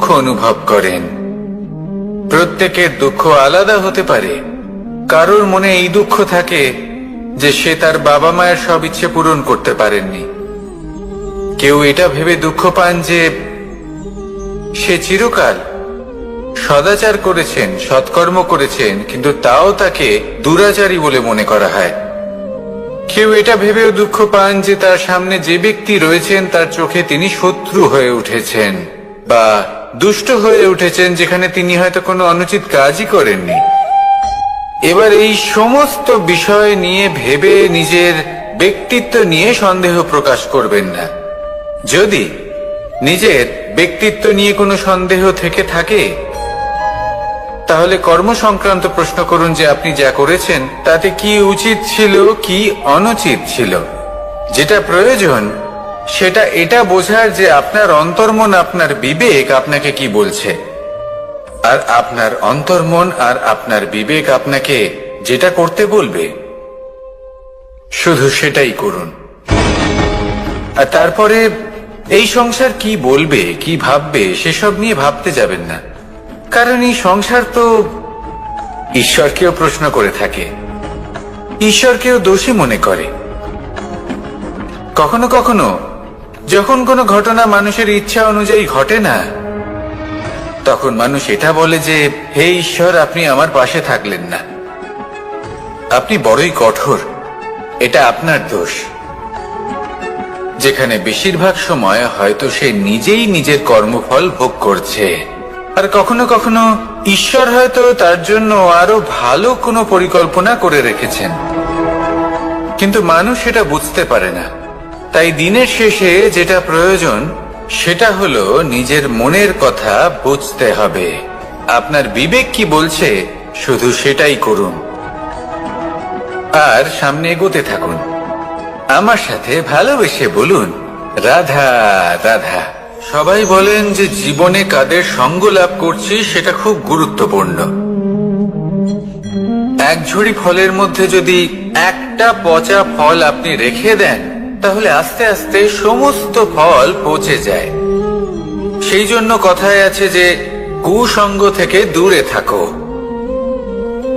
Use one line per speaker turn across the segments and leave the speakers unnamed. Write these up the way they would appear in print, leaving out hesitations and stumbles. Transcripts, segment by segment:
দুঃখ অনুভব করেন। প্রত্যেকের দুঃখ আলাদা হতে পারে। কারোর মনে এই দুঃখ থাকে যে সে তার বাবা মায়ের সব ইচ্ছে পূরণ করতে পারেননি। কেউ এটা ভেবে দুঃখ পান যে সে চিরকাল সদাচার করেছেন, সৎকর্ম করেছেন, কিন্তু তাও তাকে দুরাচারী বলে মনে করা হয়। কেউ এটা ভেবেও দুঃখ পান যে তার সামনে যে ব্যক্তি রয়েছেন তার চোখে তিনি শত্রু হয়ে উঠেছেন বা দুষ্ট হয়ে উঠেছেন, যেখানে তিনি হয়তো কোনো অনুচিত কাজই করেননি। এবার এই সমস্ত বিষয় নিয়ে ভেবে নিজের ব্যক্তিত্ব নিয়ে সন্দেহ প্রকাশ করবেন না। যদি নিজের ব্যক্তিত্ব নিয়ে কোনো সন্দেহ থেকে থাকে, তাহলে কর্ম সংক্রান্ত প্রশ্ন করুন যে আপনি যা করেছেন তাতে কি উচিত ছিল, কি অনুচিত ছিল। যেটা প্রয়োজন সেটা এটা বোঝার যে আপনার অন্তর্মন, আপনার বিবেক আপনাকে কি বলছে, আর আপনার অন্তর্মন আর আপনার বিবেক আপনাকে যেটা করতে বলবে শুধু সেটাই করুন। আর তারপরে এই সংসার কি বলবে, কি ভাববে সেসব নিয়ে ভাবতে যাবেন না। কারণ এই সংসার তো ঈশ্বরকেও প্রশ্ন করে থাকে, ঈশ্বরকেও দোষী মনে করে। কখনো কখনো যখন কোনো ঘটনা মানুষের ইচ্ছা অনুযায়ী ঘটে না, তখন মানুষ এটা বলে যে হে ঈশ্বর, আপনি আমার পাশে থাকলেন না, আপনি বড়ই কঠোর, এটা আপনার দোষ। যেখানে বেশিরভাগ সময় হয়তো সে নিজেই নিজের কর্মফল ভোগ করছে। আর কখনো কখনো ঈশ্বর হয়তো তার জন্য আরো ভালো কোনো পরিকল্পনা করে রেখেছেন, কিন্তু মানুষ সেটা বুঝতে পারে না। তাই দিনের শেষে যেটা প্রয়োজন সেটা হলো নিজের মনের কথা বুঝতে হবে। আপনার বিবেক কি বলছে শুধু সেটাই করুন, আর সামনে এগোতে থাকুন। আমার সাথে ভালোবেসে বলুন, রাধা রাধা। সবাই বলেন যে জীবনে কাদের সঙ্গ লাভ করছি সেটা খুব গুরুত্বপূর্ণ। এক ঝুড়ি ফলের মধ্যে যদি একটা পচা ফল আপনি রেখে দেন, তাহলে আস্তে আস্তে সমস্ত ফল পচে যায়। সেই জন্য কথায় আছে যে কুসঙ্গ থেকে দূরে থাকো।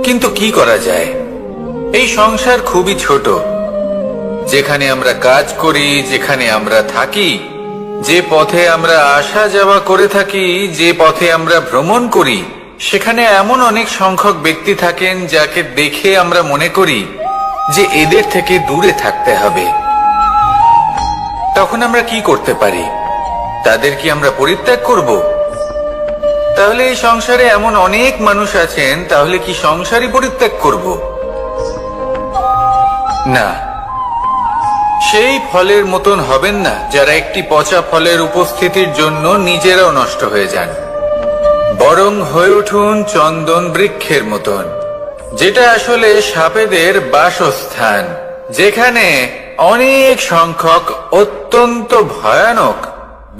কিন্তু কি করা যায়? এই সংসার খুবই ছোট। যেখানে আমরা কাজ করি, যেখানে আমরা থাকি, যে পথে আমরা আসা যাওয়া করে থাকি, যে পথে আমরা ভ্রমণ করি, সেখানে এমন অনেক সংখ্যক ব্যক্তি থাকেন যাকে দেখে আমরা মনে করি যে এদের থেকে দূরে থাকতে হবে। তখন আমরা কি করতে পারি? তাদের কি আমরা পরিত্যাগ করব? তাহলে এই সংসারে এমন অনেক মানুষ আছেন, তাহলে কি সংসারই পরিত্যাগ করব? না, সেই ফলের মতন হবেন না যারা একটি পচা ফলের উপস্থিতির জন্য নিজেরাও নষ্ট হয়ে যান। বরং হয়ে উঠুন চন্দন বৃক্ষের মতন, যেটা আসলে সাপেদের বাসস্থান, যেখানে অনেক সংখ্যক অত্যন্ত ভয়ানক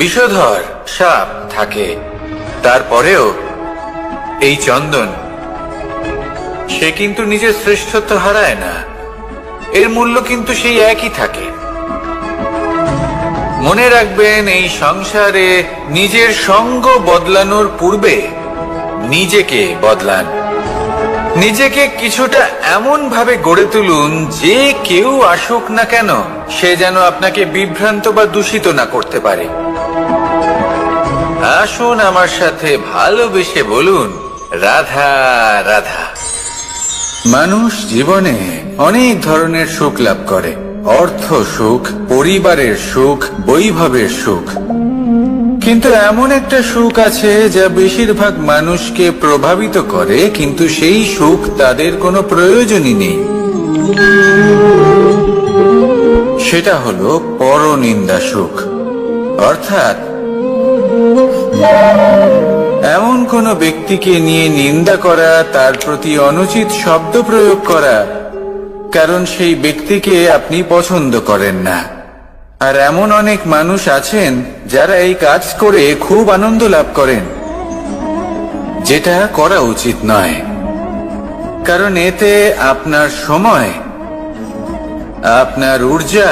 বিষধর সাপ থাকে। তারপরেও এই চন্দন, সে কিন্তু নিজের শ্রেষ্ঠত্ব হারায় না, এর মূল্য কিন্তু সেই একই থাকে। মনে রাখবেন, এই সংসারে নিজের সঙ্গ বদলানোর পূর্বে নিজেকে বদলান। নিজেকে কিছুটা এমন ভাবে গড়ে তুলুন যে কেউ আসুক না কেন সে যেন আপনাকে বিভ্রান্ত বা দূষিত না করতে পারে। আসুন আমার সাথে ভালোবেসে বলুন, রাধা রাধা। মানুষ জীবনে অনেক ধরনের সুখ লাভ করে। অর্থ সুখ, পরিবারের সুখ, বৈভবের সুখ। কিন্তু এমন একটা সুখ আছে যা বেশিরভাগ মানুষকে প্রভাবিত করে, কিন্তু সেই সুখ তাদের কোনো প্রয়োজনই নেই। সেটা হলো পরনিন্দা সুখ। অর্থাৎ এমন কোন ব্যক্তিকে নিয়ে নিন্দা করা, তার প্রতি অনুচিত শব্দ প্রয়োগ করা, কারণ সেই ব্যক্তিকে আপনি পছন্দ করেন না। আর এমন অনেক মানুষ আছেন যারা এই কাজ করে খুব আনন্দ লাভ করেন, যেটা করা উচিত নয়। কারণ এতে আপনার সময়, আপনার ঊর্জা,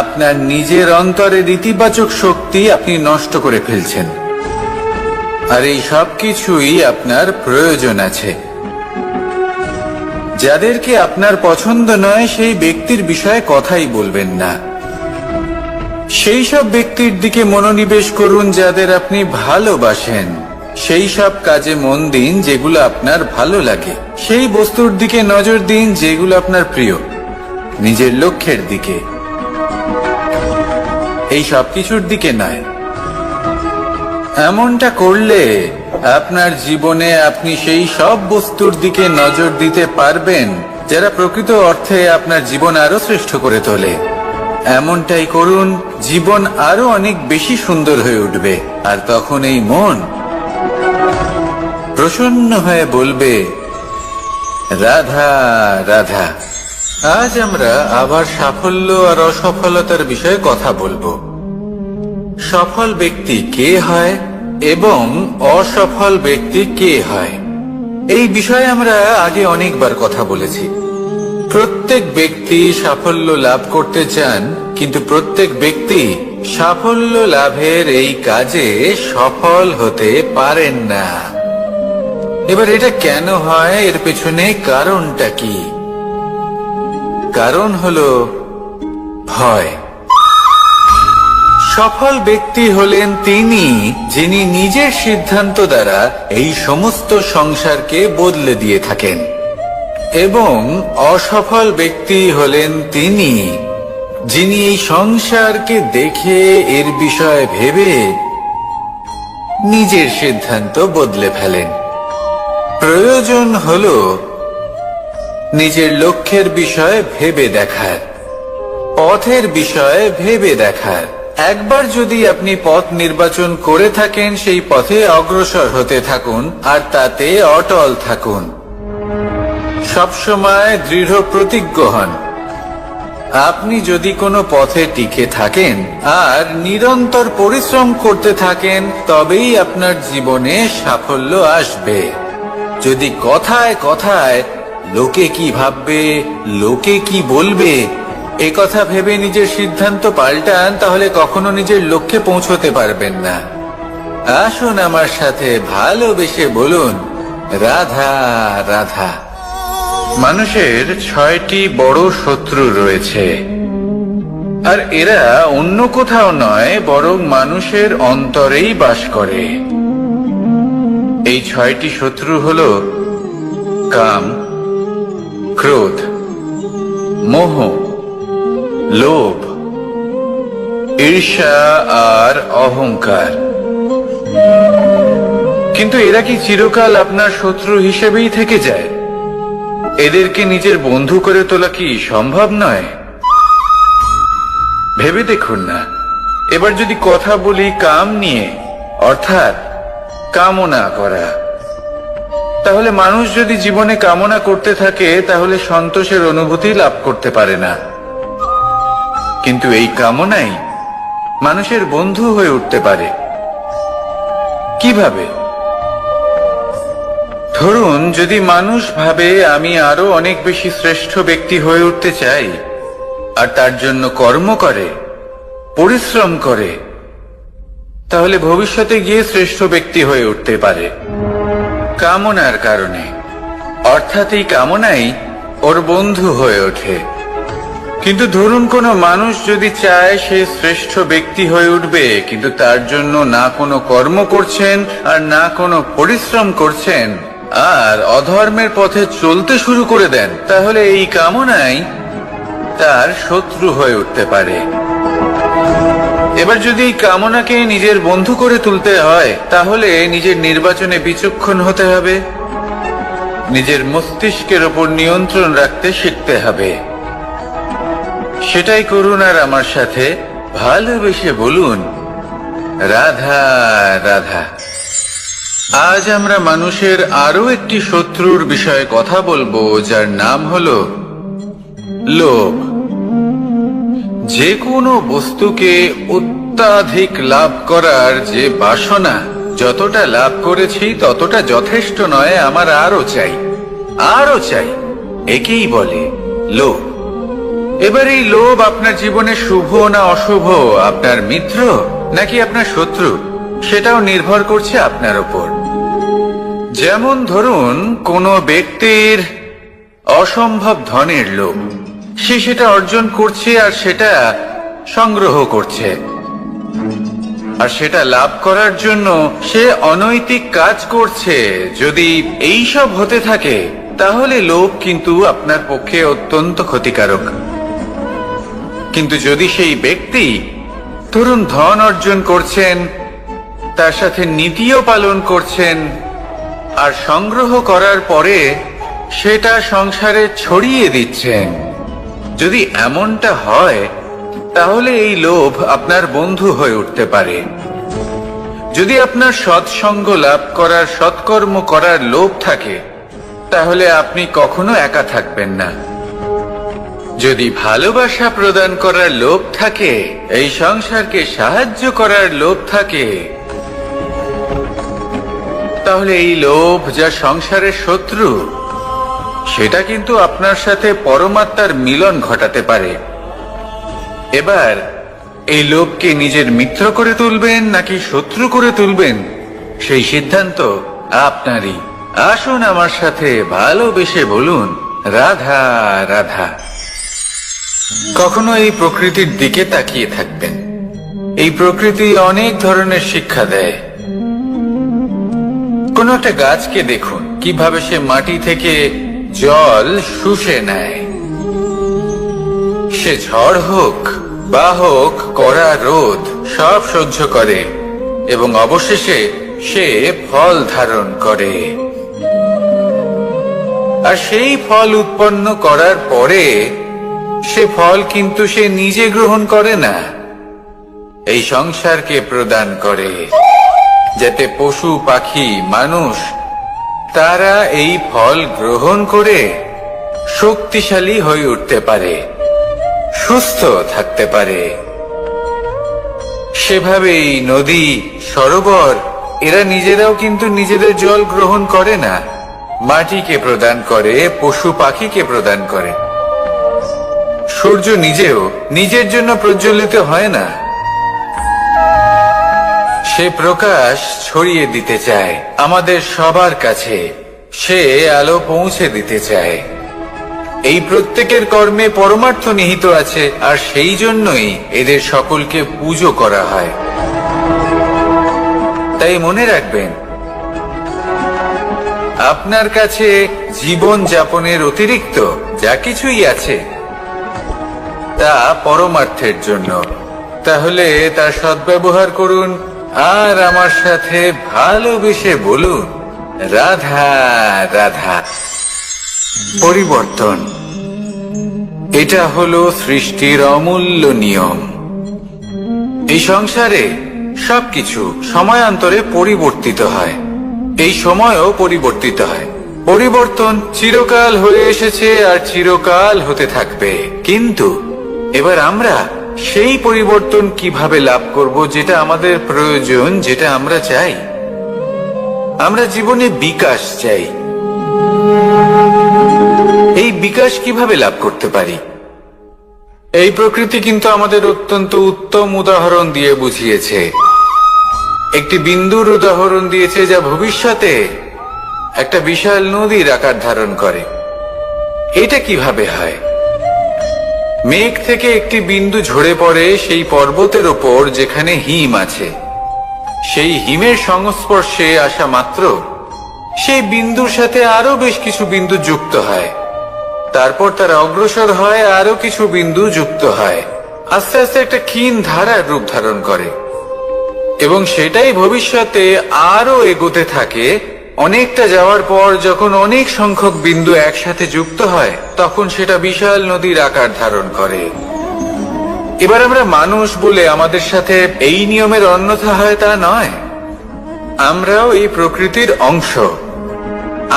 আপনার নিজের অন্তরের ইতিবাচক শক্তি আপনি নষ্ট করে ফেলছেন। আর এই সব কিছুই আপনার প্রয়োজন আছে। যাদেরকে আপনার পছন্দ নয় সেই ব্যক্তির বিষয়ে কথাই বলবেন না। সেই সব ব্যক্তির দিকে মনোনিবেশ করুন যাদের আপনি ভালোবাসেন। সেই সব কাজে মন দিন যেগুলো আপনার ভালো লাগে। সেই বস্তুর দিকে নজর দিন যেগুলো আপনার প্রিয়, নিজের লক্ষ্যের দিকে, এই সব কিছুর দিকে নয়। এমনটা করলে আপনার জীবনে আপনি সেই সব বস্তুর দিকে নজর দিতে পারবেন যারা প্রকৃত অর্থে আপনার জীবন আরো শ্রেষ্ঠ করে তোলে। এমনটাই করুন, জীবন আরো অনেক বেশি সুন্দর হয়ে উঠবে। আর তখন এই মন প্রসন্ন হয়ে বলবে, রাধা রাধা। আজ আমরা আবার সাফল্য আর অসফলতার বিষয়ে কথা বলবো। সফল ব্যক্তি কে হয় এবং অসফল ব্যক্তি কে হয়, এই বিষয়ে আমরা আগে অনেকবার কথা বলেছি। প্রত্যেক ব্যক্তি সাফল্য লাভ করতে চান, কিন্তু প্রত্যেক ব্যক্তি সাফল্য লাভের এই কাজে সফল হতে পারেন না। এবার এটা কেন হয়, এর পেছনে কারণটা কি? কারণ হলো ভয়। সফল ব্যক্তি হলেন তিনি যিনি নিজের সিদ্ধান্ত দ্বারা এই সমস্ত সংসারকে বদলে দিয়ে থাকেন, এবং অসফল ব্যক্তি হলেন তিনি যিনি এই সংসারকে দেখে এর বিষয়ে ভেবে নিজের সিদ্ধান্ত বদলে ফেলেন। প্রয়োজন হলো নিজের লক্ষ্যের বিষয়ে ভেবে দেখার, পথের বিষয়ে ভেবে দেখার। একবার যদি আপনি পথ নির্বাচন করে থাকেন, সেই পথে অগ্রসর হতে থাকুন আর তাতে অটল থাকুন। সবসময় দৃঢ় প্রতিজ্ঞ হন। আপনি যদি কোনো পথে টিকে থাকেন আর নিরন্তর পরিশ্রম করতে থাকেন, তবেই আপনার জীবনে সাফল্য আসবে। যদি কথায় কথায় লোকে কি ভাববে, লোকে কি বলবে, এ কথা ভেবে নিজের সিদ্ধান্ত পাল্টান, তাহলে কখনো নিজের লক্ষ্যে পৌঁছতে পারবেন না। আসুন আমার সাথে ভালোবেসে বলুন, রাধা রাধা। মানুষের 6টি বড় শত্রু রয়েছে, আর এরা অন্য কোথাও নয়, বরং মানুষের অন্তরেই বাস করে। এই 6টি শত্রু হলো কাম, ক্রোধ, মোহ, লোভ, ঈর্ষা আর অহংকার। কিন্তু এরা কি চিরকাল আপনার শত্রু হিসেবেই থেকে যায়? এদেরকে নিজের বন্ধু করে তোলা কি সম্ভব নয়? ভেবে দেখুন না। এবার যদি কথা বলি কাম নিয়ে, অর্থাৎ কামনা করা, তাহলে মানুষ যদি জীবনে কামনা করতে থাকে তাহলে সন্তোষের অনুভূতি লাভ করতে পারে না। কিন্তু এই কামনাই মানুষের বন্ধু হয়ে উঠতে পারে। কিভাবে? ধরুন, যদি মানুষ ভাবে আমি আরো অনেক বেশি শ্রেষ্ঠ ব্যক্তি হয়ে উঠতে চাই, আর তার জন্য কর্ম করে, পরিশ্রম করে, তাহলে ভবিষ্যতে গিয়ে শ্রেষ্ঠ ব্যক্তি হয়ে উঠতে পারে কামনার কারণে। অর্থাৎ এই কামনাই ওর বন্ধু হয়ে ওঠে। কিন্তু ধরুন কোনো মানুষ যদি চায় সে শ্রেষ্ঠ ব্যক্তি হয়ে উঠবে, কিন্তু তার জন্য না কোনো কর্ম করছেন আর না কোনো পরিশ্রম করছেন, আর অধর্মের পথে চলতে শুরু করে দেন, তাহলে এই কামনাই তার শত্রু হয়ে উঠতে পারে। এবার যদি এই কামনাকে নিজের বন্ধু করে তুলতে হয়, তাহলে নিজের নির্বাচনে বিচক্ষণ হতে হবে, নিজের মস্তিষ্কের ওপর নিয়ন্ত্রণ রাখতে শিখতে হবে। সেটাই করুন আর আমার সাথে ভালোবেসে বলুন, রাধা রাধা। আজ আমরা মানুষের আরো একটি শত্রুর বিষয়ে কথা বলবো, যার নাম হলো লোভ। যে কোনো বস্তুকে অত্যাধিক লাভ করার যে বাসনা, যতটা লাভ করেছি ততটা যথেষ্ট নয়, আমার আরো চাই, আরো চাই, একেই বলে লোভ। এবার এই লোভ আপনার জীবনে শুভ না অশুভ, আপনার মিত্র নাকি আপনার শত্রু, সেটাও নির্ভর করছে আপনার উপর। যেমন ধরুন, কোনো ব্যক্তির অসম্ভব ধনের লোভ, সে সেটা অর্জন করছে আর সেটা সংগ্রহ করছে, আর সেটা লাভ করার জন্য সে অনৈতিক কাজ করছে। যদি এই সব হতে থাকে তাহলে লোভ কিন্তু আপনার পক্ষে অত্যন্ত ক্ষতিকারক। কিন্তু যদি সেই ব্যক্তি ধরুন ধন অর্জন করছেন, তার সাথে নীতিও পালন করছেন, আর সংগ্রহ করার পরে সেটা সংসারে ছড়িয়ে দিচ্ছেন, যদি এমনটা হয় তাহলে এই লোভ আপনার বন্ধু হয়ে উঠতে পারে। যদি আপনার সৎসঙ্গ লাভ করার, সৎকর্ম করার লোভ থাকে, তাহলে আপনি কখনো একা থাকবেন না। যদি ভালোবাসা প্রদান করার লোভ থাকে, এই সংসারকে সাহায্য করার লোভ থাকে, তাহলে এই লোভ, যা সংসারের শত্রু, সেটা কিন্তু আপনার সাথে পরমাত্মার মিলন ঘটাতে পারে। এবার এই লোভকে নিজের মিত্র করে তুলবেন নাকি শত্রু করে তুলবেন, সেই সিদ্ধান্ত আপনারই। আসুন আমার সাথে ভালোবেসে বলুন, রাধা রাধা। কখনো এই প্রকৃতির দিকে তাকিয়ে থাকবেন। এই প্রকৃতি অনেক ধরনের শিক্ষা দেয়। কোন একটা গাছকে দেখুন, কিভাবে সে মাটি থেকে জল শুষে নেয়। সে ঝড় হোক বা হোক কড়া রোদ, সব সহ্য করে এবং অবশেষে সে ফল ধারণ করে। আর সেই ফল উৎপন্ন করার পরে সে ফল কিন্তু সে নিজে গ্রহণ করে না, এই সংসারকে প্রদান করে, যাতে পশু পাখি মানুষ তারা এই ফল গ্রহণ করে শক্তিশালী হয়ে উঠতে পারে, সুস্থ থাকতে পারে। সেভাবেই নদী, সরোবর, এরা নিজেরাও কিন্তু নিজেদের জল গ্রহণ করে না, মাটিকে প্রদান করে, পশু পাখিকে প্রদান করে। সূর্য নিজেও নিজের জন্য প্রজ্বলিত হয় না, সে প্রকাশ ছড়িয়ে দিতে চায় আমাদের সবার কাছে, সে আলো পৌঁছে দিতে চায়। এই প্রত্যেকের কর্মে পরমার্থ নিহিত আছে, আর সেই জন্যই এদের সকলকে পুজো করা হয়। তাই মনে রাখবেন, আপনার কাছে জীবন যাপনের অতিরিক্ত যা কিছুই আছে তা পরমার্থের জন্য। তাহলে তার সদ্ব্যবহার করুন আর আমার সাথে ভালোবেসে বলুন, রাধা রাধা। পরিবর্তন, এটা হলো সৃষ্টির অমূল্য নিয়ম। এই সংসারে সবকিছু সময়ান্তরে পরিবর্তিত হয়, এই সময়ও পরিবর্তিত হয়। পরিবর্তন চিরকাল হয়ে এসেছে আর চিরকাল হতে থাকবে। কিন্তু এবার আমরা সেই পরিবর্তন কিভাবে লাভ করব, যেটা আমাদের প্রয়োজন, যেটা আমরা চাই? আমরা জীবনে বিকাশ চাই। এই বিকাশ কিভাবে লাভ করতে পারি? এই প্রকৃতি কিন্তু আমাদের অত্যন্ত উত্তম উদাহরণ দিয়ে বুঝিয়েছে। একটি বিন্দুর উদাহরণ দিয়েছে, যা ভবিষ্যতে একটা বিশাল নদীর আকার ধারণ করে। এটা কিভাবে হয়? মেঘ থেকে একটি বিন্দু ঝরে পড়ে সেই পর্বতের ওপর যেখানে হিম আছে। সেই হিমের সংস্পর্শে আসা মাত্র সেই বিন্দুর সাথে আরো বেশ কিছু বিন্দু যুক্ত হয়। তারপর তারা অগ্রসর হয়, আরো কিছু বিন্দু যুক্ত হয়, আস্তে আস্তে একটা ক্ষীণ ধারার রূপ ধারণ করে, এবং সেটাই ভবিষ্যতে আরো এগোতে থাকে। অনেকটা যাওয়ার পর যখন অনেক সংখ্যক বিন্দু একসাথে যুক্ত হয়, তখন সেটা বিশাল নদীর আকার ধারণ করে। এবার আমরা মানুষ বলে আমাদের সাথে এই নিয়মের অন্যথা হয় তা নয়। আমরাও এই প্রকৃতির অংশ,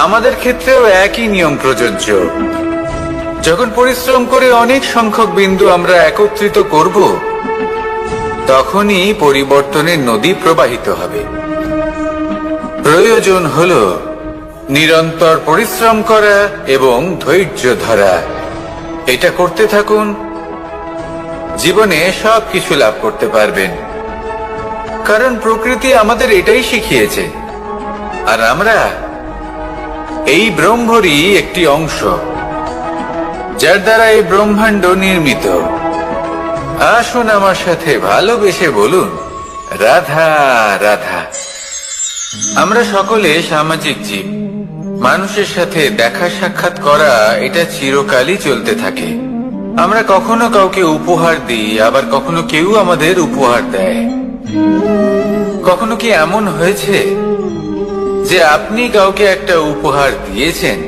আমাদের ক্ষেত্রেও একই নিয়ম প্রযোজ্য। যখন পরিশ্রম করে অনেক সংখ্যক বিন্দু আমরা একত্রিত করব, তখনই পরিবর্তনের নদী প্রবাহিত হবে। প্রয়োজন হলো নিরন্তর পরিশ্রম করা এবং ধৈর্য ধরা। এটা করতে থাকুন, জীবনে সবকিছু লাভ করতে পারবেন। কারণ প্রকৃতি আমাদের এটাই শিখিয়েছে, আর আমরা এই ব্রহ্মরই একটি অংশ, যার দ্বারা এই ব্রহ্মাণ্ড নির্মিত। আসুন আমার সাথে ভালোবেসে বলুন, রাধা রাধা। আমরা সকলে সামাজিক জীব। মানুষের সাথে দেখা সাক্ষাৎ করা এটা চিরকালই চলতে থাকে। আমরা কখনো কাউকে উপহার দিই, আবার কখনো কেউ আমাদের উপহার দেয়। কখনো কি এমন হয়েছে যে আপনি কাউকে একটা উপহার দিয়েছেন,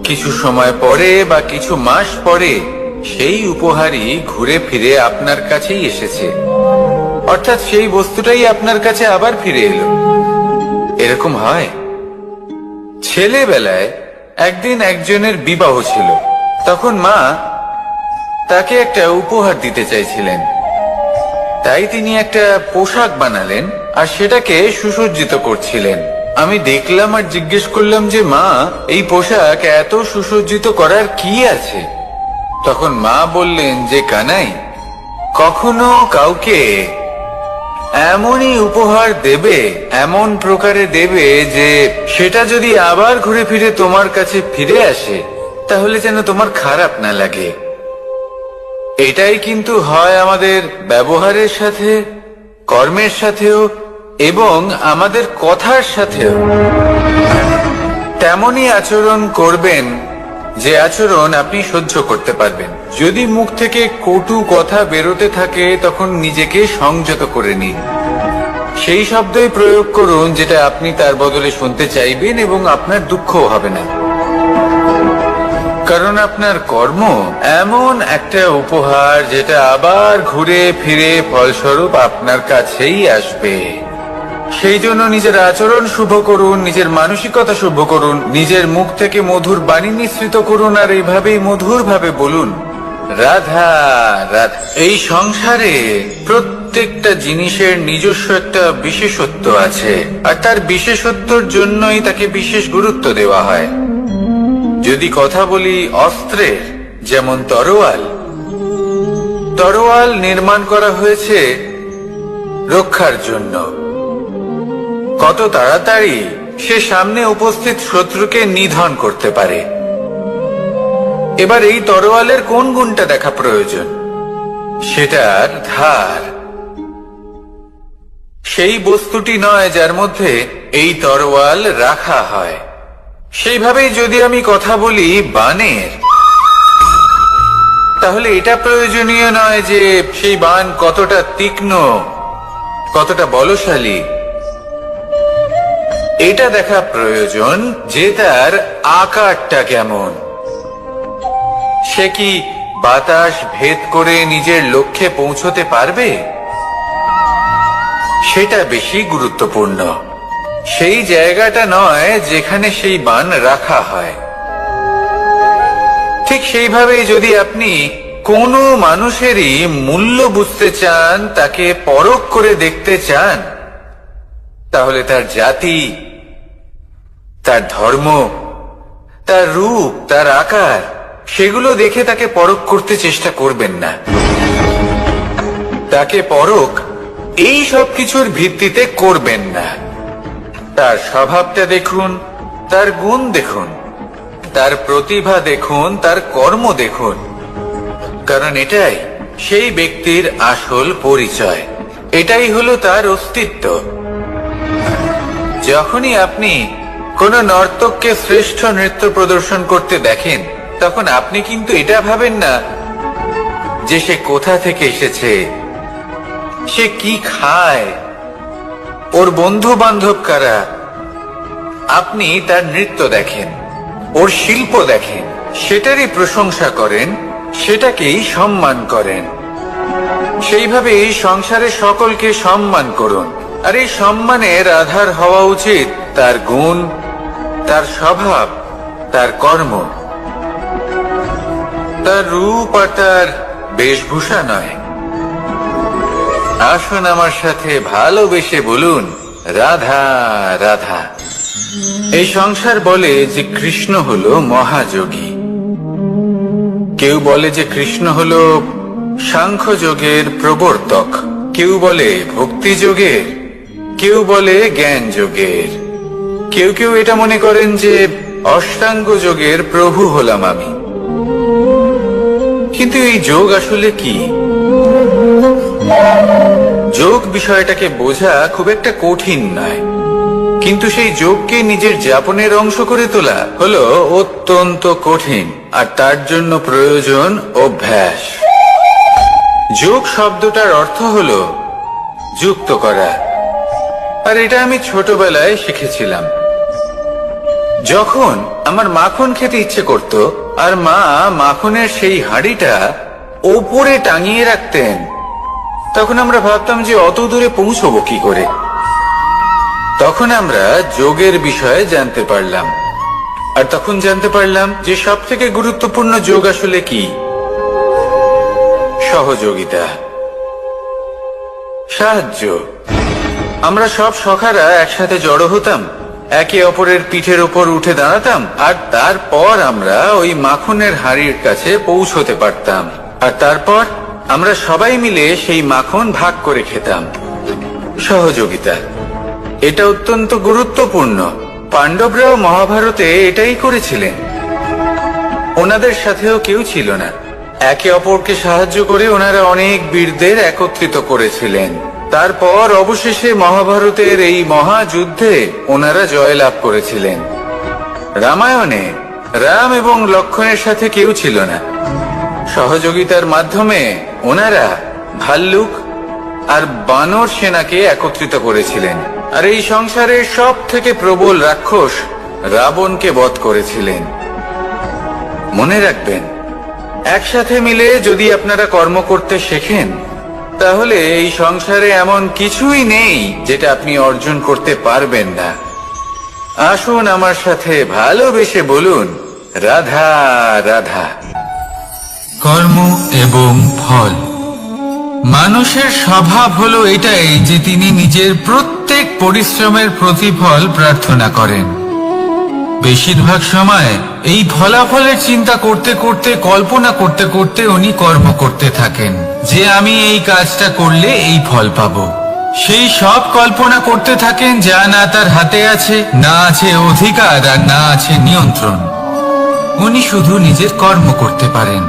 কিছু সময় পরে বা কিছু মাস পরে সেই উপহারই ঘুরে ফিরে আপনার কাছেই এসেছে, অর্থাৎ সেই বস্তুটাই আপনার কাছে আবার ফিরে এলো? এরকম হয়। ছেলেবেলায় একদিন একজনের বিবাহ ছিল, তখন মা তাকে একটা উপহার দিতে চাইছিলেন। তাই তিনি একটা পোশাক বানালেন আর সেটাকে সুসজ্জিত করছিলেন। আমি দেখলাম আর জিজ্ঞেস করলাম যে, মা, এই পোশাক এত সুসজ্জিত করার কি আছে? তখন মা বললেন যে, কানাই, কখনো কাউকে এমনই উপহার দেবে, এমন প্রকারে দেবে যে সেটা যদি আবার ঘুরে ফিরে তোমার কাছে ফিরে আসে, তাহলে যেন তোমার খারাপ না লাগে। এটাই কিন্তু হয় আমাদের ব্যবহারের সাথে, কর্মের সাথেও এবং আমাদের কথার সাথেও। তেমনই আচরণ করবেন যে আচরণ আপনি সহ্য করতে পারবেন। যদি মুখ থেকে কটু কথা বেরোতে থাকে, তখন নিজেকে সংযত করে নিন। সেই শব্দই প্রয়োগ করুন যেটা আপনি তার বদলে শুনতে চাইবেন, এবং আপনার দুঃখও হবে না। কারণ আপনার কর্ম এমন একটা উপহার যেটা আবার ঘুরে ফিরে ফলস্বরূপ আপনার কাছেই আসবে। সেই জন্য নিজের আচরণ শুভ করুন, নিজের মানসিকতা শুভ করুন, নিজের মুখ থেকে মধুর বাণী নিঃসৃত করুন, আর এইভাবেই মধুর ভাবে বলুন, রাধা রাধা। এই সংসারে প্রত্যেকটা জিনিসের নিজস্ব একটা বিশেষত্ব আছে, আর তার বিশেষত্বর জন্যই তাকে বিশেষ গুরুত্ব দেওয়া হয়। যদি কথা বলি অস্ত্রের, যেমন তরোয়াল। তরোয়াল নির্মাণ করা হয়েছে রক্ষার জন্য। কত তাড়াতাড়ি সে সামনে উপস্থিত শত্রুকে নিধন করতে পারে। এবার এই তরোয়ালের কোন গুণটা দেখা প্রয়োজন? সেটার ধার। সেই বস্তুটি নয় যার মধ্যে এই তরোয়াল রাখা হয়। সেইভাবেই যদি আমি কথা বলি বাণের, তাহলে এটা প্রয়োজনীয় নয় যে সেই বাণ কতটা তীক্ষ্ণ, কতটা বলশালী। এটা দেখা প্রয়োজন যে তার আকারটা কেমন। সে কি বাতাস ভেদ করে নিজের লক্ষ্যে পৌঁছতে পারবে? সেটা বেশি গুরুত্বপূর্ণ। সেই জায়গাটা নয় যেখানে সেই বাণ রাখা হয়। ঠিক সেইভাবেই যদি আপনি কোনো মানুষেরই মূল্য বুঝতে চান, তাকে পরখ করে দেখতে চান, তাহলে তার জাতি, তার ধর্ম, তার রূপ, তার আকার, সেগুলো দেখে তাকে পরখ করতে চেষ্টা করবেন না। তাকে পরখ এই সব কিছুর ভিত্তিতে করবেন না। তার স্বভাবটা দেখুন, তার গুণ দেখুন, তার প্রতিভা দেখুন, তার কর্ম দেখুন। কারণ এটাই সেই ব্যক্তির আসল পরিচয়, এটাই হলো তার অস্তিত্ব। যখনই আপনি কোন নর্তককে শ্রেষ্ঠ নৃত্য প্রদর্শন করতে দেখেন, তখন আপনি কিন্তু এটা ভাবেন না যে সে কোথা থেকে এসেছে, সে কি খায়, ওর বন্ধু বান্ধব কারা। আপনি তার নৃত্য দেখেন, ওর শিল্প দেখেন, সেটারই প্রশংসা করেন, সেটাকেই সম্মান করেন। সেইভাবে এই সংসারে সকলকে সম্মান করুন। আর এই সম্মানের আধার হওয়া উচিত তার গুণ, তার স্বভাব, তার কর্ম, তার রূপ আর তার বেশভূষা নয়। আসুন আমার সাথে ভালোবেসে বলুন, রাধা রাধা। এই সংসার বলে যে কৃষ্ণ হলো মহাযোগী। কেউ বলে যে কৃষ্ণ হলো সাংখ্য যোগের প্রবর্তক। কেউ বলে ভক্তি যোগের, কেউ বলে জ্ঞান যোগের, কেউ কেউ এটা মনে করেন যে অষ্টাঙ্গ যোগের প্রভু হলাম আমি। কিন্তু এই যোগ আসলে কি? যোগ বিষয়টাকে বোঝা খুব একটা কঠিন নয়, কিন্তু সেই যোগকে নিজের যাপনের অংশ করে তোলা হলো অত্যন্ত কঠিন, আর তার জন্য প্রয়োজন অভ্যাস। যোগ শব্দটার অর্থ হলো যুক্ত করা, আর এটা আমি ছোটবেলায় শিখেছিলাম। যখন আমার মাখন খেতে ইচ্ছে করত আর মা মাখনের সেই হাঁড়িটা ওপরে টাঙিয়ে রাখতেন, তখন আমরা ভাবতাম যে অত দূরে পৌঁছবো কি করে। তখন আমরা যোগের বিষয়ে জানতে পারলাম, আর তখন জানতে পারলাম যে সব থেকে গুরুত্বপূর্ণ যোগ আসলে কি? সহযোগিতা, সাহায্য। আমরা সব সখারা একসাথে জড়ো হতাম, একে অপরের পিঠের উপর উঠে দাঁড়াতাম, আর তারপর আমরা ওই মাখনের হাঁড়ির কাছে পৌঁছতে পারতাম, আর তারপর আমরা সবাই মিলে সেই মাখন ভাগ করে খেতাম। সহযোগিতা, এটা অত্যন্ত গুরুত্বপূর্ণ। পাণ্ডবরাও মহাভারতে এটাই করেছিলেন। ওনাদের সাথেও কেউ ছিল না, একে অপরকে সাহায্য করে ওনারা অনেক বীরদের একত্রিত করেছিলেন। তারপর অবশেষে মহাভারতের এই মহাযুদ্ধে ওনারা জয়লাভ করেছিলেন। রামায়ণে রাম এবং লক্ষ্মণের সাথে কেউ ছিল না। সহযোগিতার মাধ্যমে ওনারা ভাল্লুক আর বানর সেনাকে একত্রিত করেছিলেন, আর এই সংসারের সব থেকে প্রবল রাক্ষস রাবণকে বধ করেছিলেন। মনে রাখবেন, একসাথে মিলে যদি আপনারা কর্ম করতে শেখেন, তাহলে এই সংসারে এমন কিছুই নেই যেটা আপনি অর্জন করতে পারবেন না। আসুন আমার সাথে ভালোবেসে বলুন, রাধা রাধা। কর্ম এবং ফল। মানুষের স্বভাব হলো এটাই যে তিনি নিজের প্রত্যেক পরিশ্রমের প্রতিফল প্রার্থনা করেন। বেশিরভাগ সময় এই ফলাফলের চিন্তা করতে করতে, কল্পনা করতে করতে উনি কর্ম করতে থাকেন যে আমি এই কাজটা করলে এই ফল পাবো। সেই সব কল্পনা করতে থাকেন যা না তার হাতে আছে, না আছে অধিকার, আর না আছে নিয়ন্ত্রণ। উনি শুধু নিজের কর্ম করতে পারেন।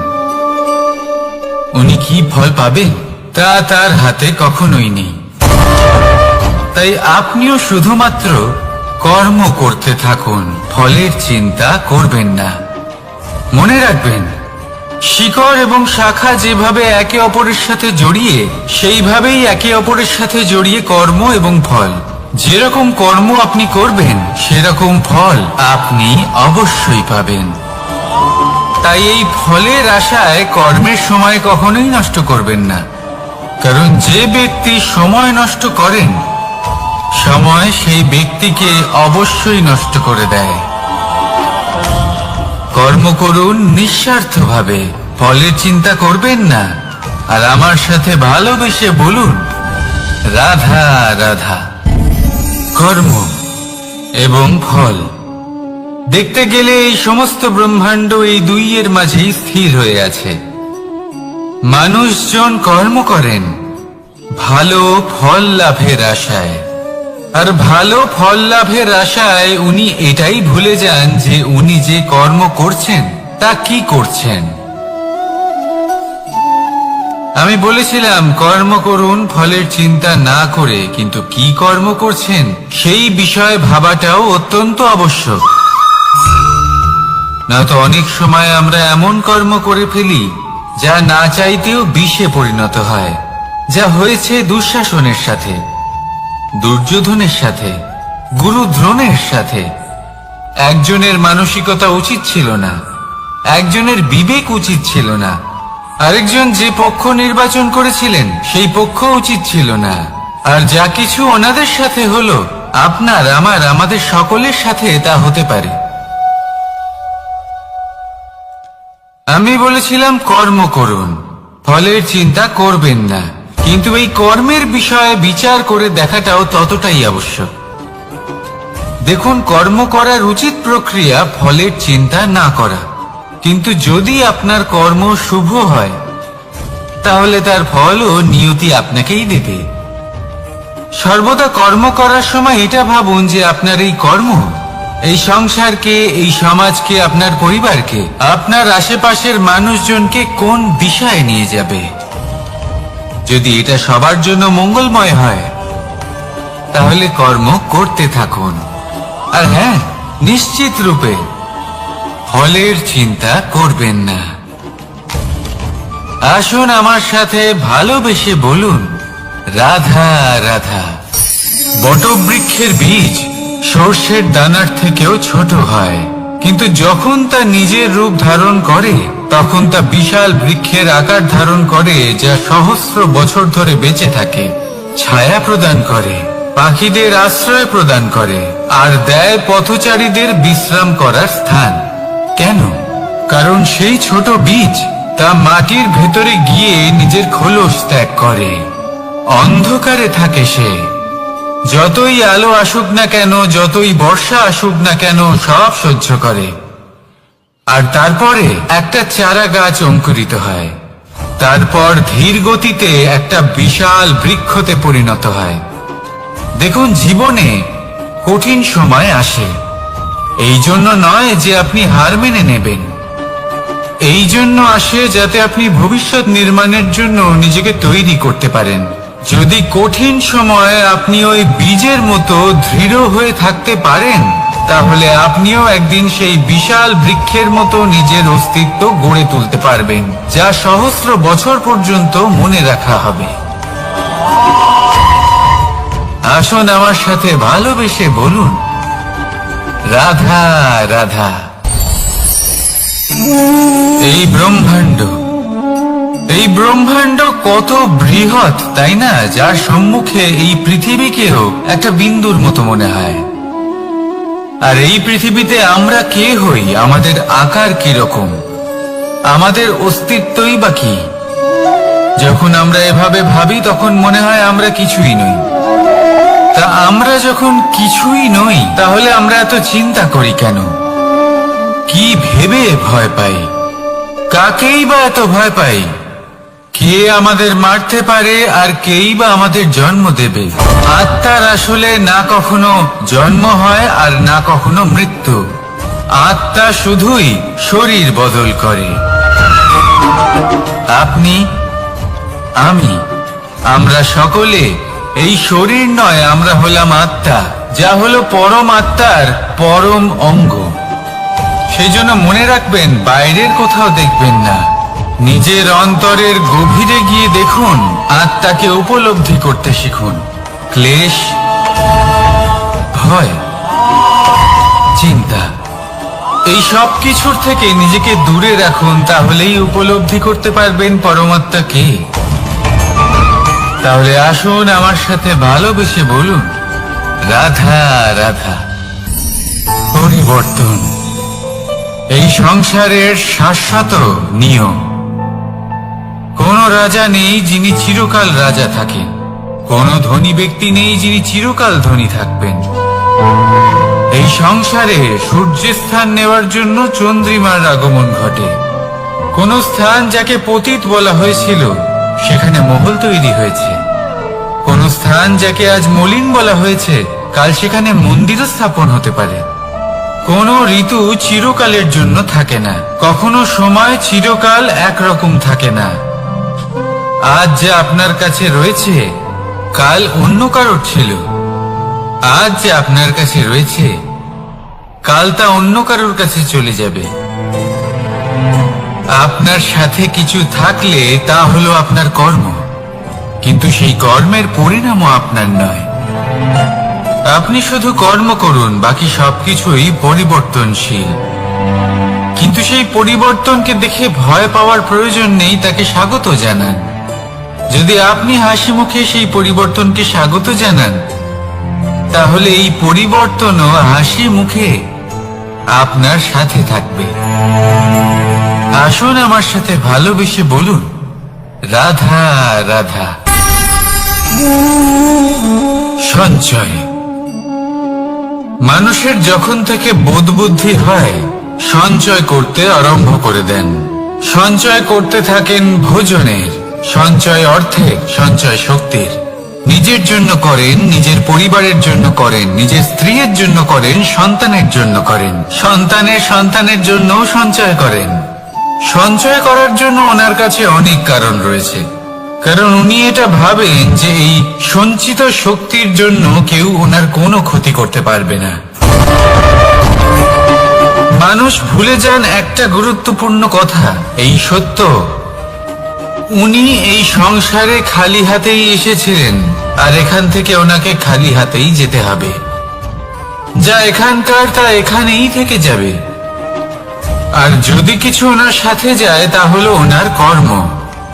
উনি কি ফল পাবেন তা তার হাতে কখনোই নেই। তাই আপনিও শুধুমাত্র কর্ম করতে থাকুন, ফলের চিন্তা করবেন না। মনে রাখবেন, শিকড় এবং শাখা যেভাবে একে অপরের সাথে জড়িয়ে, সেইভাবেই একে অপরের সাথে জড়িয়ে কর্ম এবং ফল। যেরকম কর্ম আপনি করবেন, সেরকম ফল আপনি অবশ্যই পাবেন। তাই এই ফলের আশায় কর্মের সময় কখনোই নষ্ট করবেন না, কারণ যে ব্যক্তি সময় নষ্ট করেন, সময় সেই ব্যক্তিকে অবশ্যই নষ্ট করে দেয়। কর্ম করুন নিঃস্বার্থভাবে, ফলের চিন্তা করবেন না, আর আমার সাথে ভালোবেসে বলুন, রাধা রাধা। কর্ম এবং ফল। দেখতে গেলে এই সমস্ত ব্রহ্মাণ্ড এই দুইয়ের মাঝেই স্থির হয়ে আছে। মানুষজন কর্ম করেন ভালো ফল লাভের আশায়, আর ভালো ফল লাভের আশায় উনি এটাই ভুলে যান যে উনি যে কর্ম করছেন তা কি করছেন। আমি বলেছিলাম কর্ম করুন ফলের চিন্তা না করে, কিন্তু কি কর্ম করছেন সেই বিষয়ে ভাবাটাও অত্যন্ত আবশ্যক। নয়তো অনেক সময় আমরা এমন কর্ম করে ফেলি যা না চাইতেও বিষে পরিণত হয়, যা হয়েছে দুঃশাসনের সাথে, দুর্যোধনের সাথে, গুরু দ্রোণের সাথে। একজনের মানসিকতা উচিত ছিল না, একজনের বিবেক উচিত ছিল না, আরেকজন যে পক্ষ নির্বাচন করেছিলেন সেই পক্ষ উচিত ছিল না। আর যা কিছু ওনাদের সাথে হলো, আপনার, আমার, আমাদের সকলের সাথে তা হতে পারে। আমি বলেছিলাম কর্ম করুন, ফলের চিন্তা করবেন না, কিন্তু এই কর্মের বিষয়ে বিচার করে দেখাটাও ততটাই আবশ্যক। দেখুন, কর্ম করার উচিত প্রক্রিয়া ফলের চিন্তা না করা, কিন্তু যদি আপনার কর্ম শুভ হয় তাহলে তার ফলও নিয়তি আপনাকেই দেবে। সর্বদা কর্ম করার সময় এটা ভাবুন যে আপনার এই কর্ম এই সংসারকে, এই সমাজকে, আপনার পরিবারকে, আপনার আশেপাশের মানুষজনকে কোন দিশায় নিয়ে যাবে। যদি এটা সবার জন্য মঙ্গলময় হয় তাহলে কর্ম করতে থাকুন। আর হ্যাঁ, নিশ্চিত রূপে ফলের চিন্তা করবেন না। আসুন আমার সাথে ভালোবেসে বলুন, রাধা রাধা। বটবৃক্ষের বীজ সর্ষের দানার থেকেও ছোট হয়, কিন্তু যখন তা নিজের রূপ ধারণ করে তখন তা বিশাল বৃক্ষের আকার ধারণ করে, যা সহস্র বছর ধরে বেঁচে থাকে, ছায়া প্রদান করে, পাখিদের আশ্রয় প্রদান করে, আর দেয় পথচারীদের বিশ্রাম করার স্থান। কেন? কারণ সেই ছোট বীজ তা মাটির ভেতরে গিয়ে নিজের খোলস ত্যাগ করে। অন্ধকারে থাকে সে, যতই আলো আসুক না কেন, যতই বর্ষা আসুক না কেন, সব সহ্য করে। আর তারপরে একটা চারা গাছ অঙ্কুরিত হয়, তারপর ধীর গতিতে একটা বিশাল বৃক্ষতে পরিণত হয়। দেখুন, জীবনে কঠিন সময় আসে, এই জন্য নয় যে আপনি হার মেনে নেবেন, এই জন্য আসে যাতে আপনি ভবিষ্যৎ নির্মাণের জন্য নিজেকে তৈরি করতে পারেন। যদি কঠিন সময়ে আপনি ওই বীজের মতো দৃঢ় হয়ে থাকতে পারেন, তাহলে আপনিও একদিন সেই বিশাল বৃক্ষের মতো নিজের অস্তিত্ব গড়ে তুলতে পারবেন, যা সহস্র বছর পর্যন্ত মনে রাখা হবে। আসুন আমার সাথে ভালোবেসে বলুন, রাধা রাধা। এই ব্রহ্মাণ্ড কত বৃহৎ, তাই না? যার সম্মুখে এই পৃথিবীকেও একটা বিন্দুর মতো মনে হয়। আর এই পৃথিবীতে আমরা কে হই, আমাদের আকার কিরকম, আমাদের অস্তিত্বই বা কি? যখন আমরা এভাবে ভাবি তখন মনে হয় আমরা কিছুই নই। তা আমরা যখন কিছুই নই, তাহলে আমরা এত চিন্তা করি কেন? কি ভেবে ভয় পাই? কাকেই বা এত ভয় পাই? কে আমাদের মারতে পারে আর কেই বা আমাদের জন্ম দেবে? আত্মার আসলে না কখনো জন্ম হয় আর না কখনো মৃত্যু। আত্মা শুধুই শরীর বদল করে। আপনি, আমি, আমরা সকলে এই শরীর নয়, আমরা হলাম আত্মা, যা হলো পরম আত্মার পরম অঙ্গ। সেই জন্য মনে রাখবেন, বাইরের কোথাও দেখবেন না, নিজের অন্তরের গভীরে গিয়ে দেখুন, আত্মাকে উপলব্ধি করতে শিখুন। ক্লেশ, ভয়, চিন্তা, এই সব কিছুর থেকে নিজেকে দূরে রাখুন, তাহলেই উপলব্ধি করতে পারবেন পরমাত্মা কে। তাহলে আসুন আমার সাথে ভালোবেসে বলুন, রাধা রাধা। পরিবর্তন এই সংসারের শাশ্বত নিয়ম। কোন রাজা নেই যিনি চিরকাল রাজা থাকেন, কোন ধনী ব্যক্তি নেই যিনি চিরকাল ধনী থাকবেন। এই সংসারে সূর্যের স্থান নেওয়ার জন্য চন্দ্রিমার আগমন ঘটে। কোন স্থান যাকে পতিত বলা হয়েছিল, সেখানে মহল তৈরি হয়েছে। কোন স্থান যাকে আজ মলিন বলা হয়েছে, কাল সেখানে মন্দির স্থাপন হতে পারে। কোন ঋতু চিরকালের জন্য থাকে না, কখনো সময় চিরকাল একরকম থাকে না। আজ যা আপনার কাছে রয়েছে, কাল অন্য কারোর ছিল। আজ যে আপনার কাছে রয়েছে, কাল তা অন্য কারোর কাছে চলে যাবে। আপনার সাথে কিছু থাকলে তা হলো আপনার কর্ম, কিন্তু সেই কর্মের পরিণামও আপনার নয়। আপনি শুধু কর্ম করুন, বাকি সবকিছুই পরিবর্তনশীল। কিন্তু সেই পরিবর্তনকে দেখে ভয় পাওয়ার প্রয়োজন নেই, তাকে স্বাগত জানান। যদি আপনি হাসি মুখে সেই পরিবর্তনকে স্বাগত জানান, তাহলে এই পরিবর্তনও হাসি মুখে আপনার সাথে থাকবে। আসুন আমার সাথে ভালোবেসে বলুন, রাধা রাধা। সঞ্চয় মানুষের যখন থেকে বোধ বুদ্ধি হয়, সঞ্চয় করতে আরম্ভ করে দেন। সঞ্চয় করতে থাকেন ভোজনের, সঞ্চয় অর্থের, সঞ্চয় শক্তির। নিজের জন্য করেন, নিজের পরিবারের জন্য করেন, নিজের স্ত্রীর জন্য করেন, সন্তানের জন্য করেন, সন্তানের জন্য সঞ্চয় করেন। সঞ্চয় করার জন্য ওনার কাছে অনেক কারণ রয়েছে, কারণ উনি এটা ভাবেন যে এই সঞ্চিত শক্তির জন্য কেউ ওনার কোনো ক্ষতি করতে পারবে না। মানুষ ভুলে যান একটা গুরুত্বপূর্ণ কথা, এই সত্য, উনি এই সংসারে খালি হাতেই এসেছিলেন, আর এখান থেকে ওনাকে খালি হাতেই যেতে হবে। যা এখানকার তা এখানেই থেকে যাবে। আর যদি কিছু ওনার সাথে যায় তা হলো ওনার কর্ম,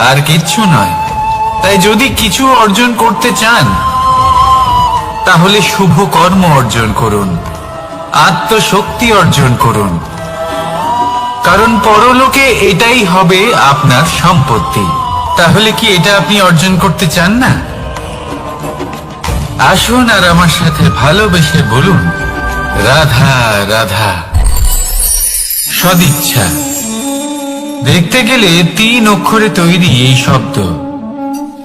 আর কিচ্ছু নয়। তাই যদি কিছু অর্জন করতে চান তাহলে শুভ কর্ম অর্জন করুন, আত্মশক্তি অর্জন করুন, কারণ পরলোকে এটাই হবে আপনার সম্পত্তি। তাহলে কি এটা আপনি অর্জন করতে চান না? আসুন আর আমার সাথে ভালোবেসে বলুন, রাধা রাধা। সদিচ্ছা। দেখতে গেলে 3 অক্ষরে তৈরি এই শব্দ,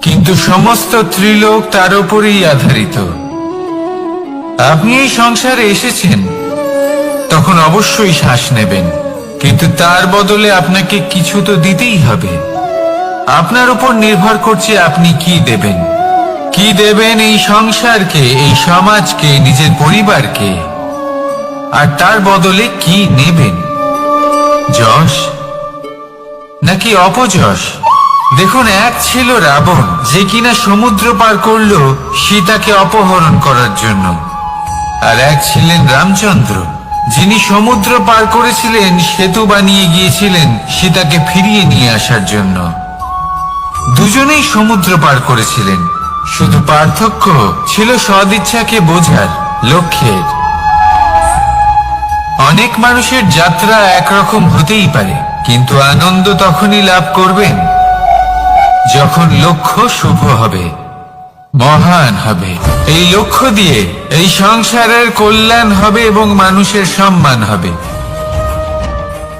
কিন্তু সমস্ত ত্রিলোক তার উপরেই আধারিত। আপনি এই সংসারে এসেছেন, তখন অবশ্যই শ্বাস নেবেন, কিন্তু তার বদলে আপনাকে কিছু তো দিতেই হবে। আপনার উপর নির্ভর করছে আপনি কি দেবেন। কি দেবেন এই সংসারকে, এই সমাজকে, নিজের পরিবারকে, আর তার বদলে কি নেবেন? যশ নাকি অপযশ? দেখুন, এক ছিল রাবণ, যে কিনা সমুদ্র পার করলো সীতাকে অপহরণ করার জন্য, আর এক ছিলেন রামচন্দ্র, যিনি সমুদ্র পার করেছিলেন, সেতু বানিয়ে গিয়েছিলেন সীতাকে ফিরিয়ে নিয়ে আসার জন্য। দুজনেই সমুদ্র পার করেছিলেন, শুধু পার্থক্য ছিল সদিচ্ছাকে বোঝার, লক্ষ্যের। অনেক মানুষের যাত্রা একরকম হতেই পারে, কিন্তু আনন্দ তখনই লাভ করবেন যখন লক্ষ্য শুভ হবে, মহান হবে। এই লক্ষ্য দিয়ে এই সংসারের কল্যাণ হবে এবং মানুষের সম্মান হবে।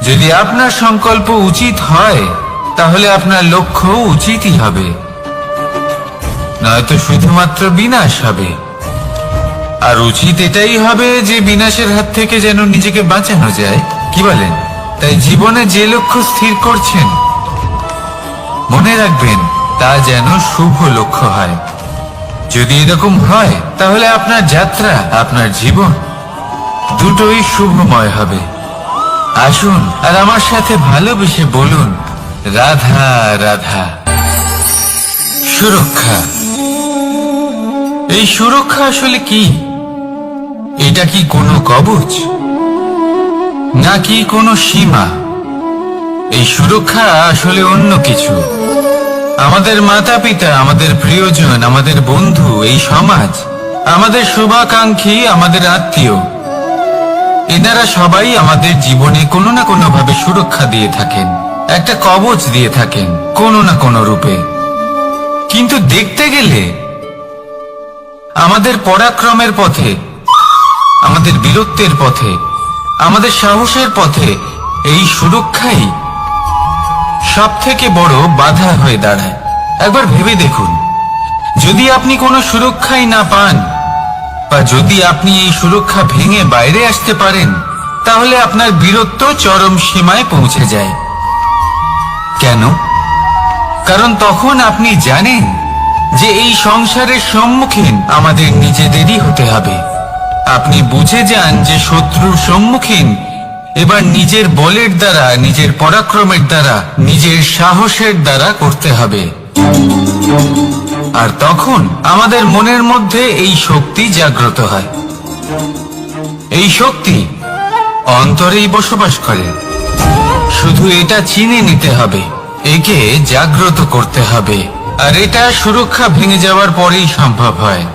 যদি আপনার সংকল্প উচিত হয় তাহলে আপনার লক্ষ্য উচিতই হবে, নয়তো শুধুমাত্র বিনাশ হবে। আর উচিত এটাই হবে যে বিনাশের হাত থেকে যেন নিজেকে বাঁচানো যায়, কি বলেন? তাই জীবনে যে লক্ষ্য স্থির করছেন, মনে রাখবেন তা যেন শুভ লক্ষ্য হয়। যদি এরকম হয় তাহলে আপনার যাত্রা, আপনার জীবন দুটোই শুভময় হবে। আসুন আর আমার সাথে ভালোবেসে বলুন, রাধা রাধা। সুরক্ষা। এই সুরক্ষা আসলে কি? এটা কি কোনো কবচ নাকি কোনো সীমা? এই সুরক্ষা আসলে অন্য কিছু। আমাদের মাতা পিতা, আমাদের প্রিয়জন, আমাদের বন্ধু, এই সমাজ, আমাদের শুভাকাঙ্ক্ষী, আমাদের আত্মীয়, এনারা সবাই আমাদের জীবনে কোনো না কোনো ভাবে সুরক্ষা দিয়ে থাকেন, একটা কবচ দিয়ে থাকেন কোনো না কোনো রূপে। কিন্তু দেখতে গেলে আমাদের পরাক্রমের পথে, আমাদের বীরত্বের পথে, আমাদের সাহসের পথে এই সুরক্ষাই সব থেকে বড় বাধা হয়ে দাঁড়ায়। একবার ভেবে দেখুন, যদি আপনি কোনো সুরক্ষাই না পান, বা যদি আপনি এই সুরক্ষা ভেঙে বাইরে আসতে পারেন, তাহলে আপনার বীরত্ব চরম সীমায় পৌঁছে যায়। কেন? কারণ তখন আপনি জানেন যে এই সংসারের সম্মুখীন আমাদের নিজেদেরই হতে হবে। আপনি বুঝে যান যে শত্রুর সম্মুখীন এবার নিজের বলের দ্বারা, নিজের পরাক্রমের দ্বারা, নিজের সাহসের দ্বারা করতে হবে। আর তখন আমাদের মনের মধ্যে এই শক্তি জাগ্রত হয়। এই শক্তি অন্তরেই বসবাস করে, শুধু এটা চিনে নিতে হবে, একে জাগ্রত করতে হবে। আর এটা সুরক্ষা ভেঙে যাওয়ার পরেই সম্ভব হয়।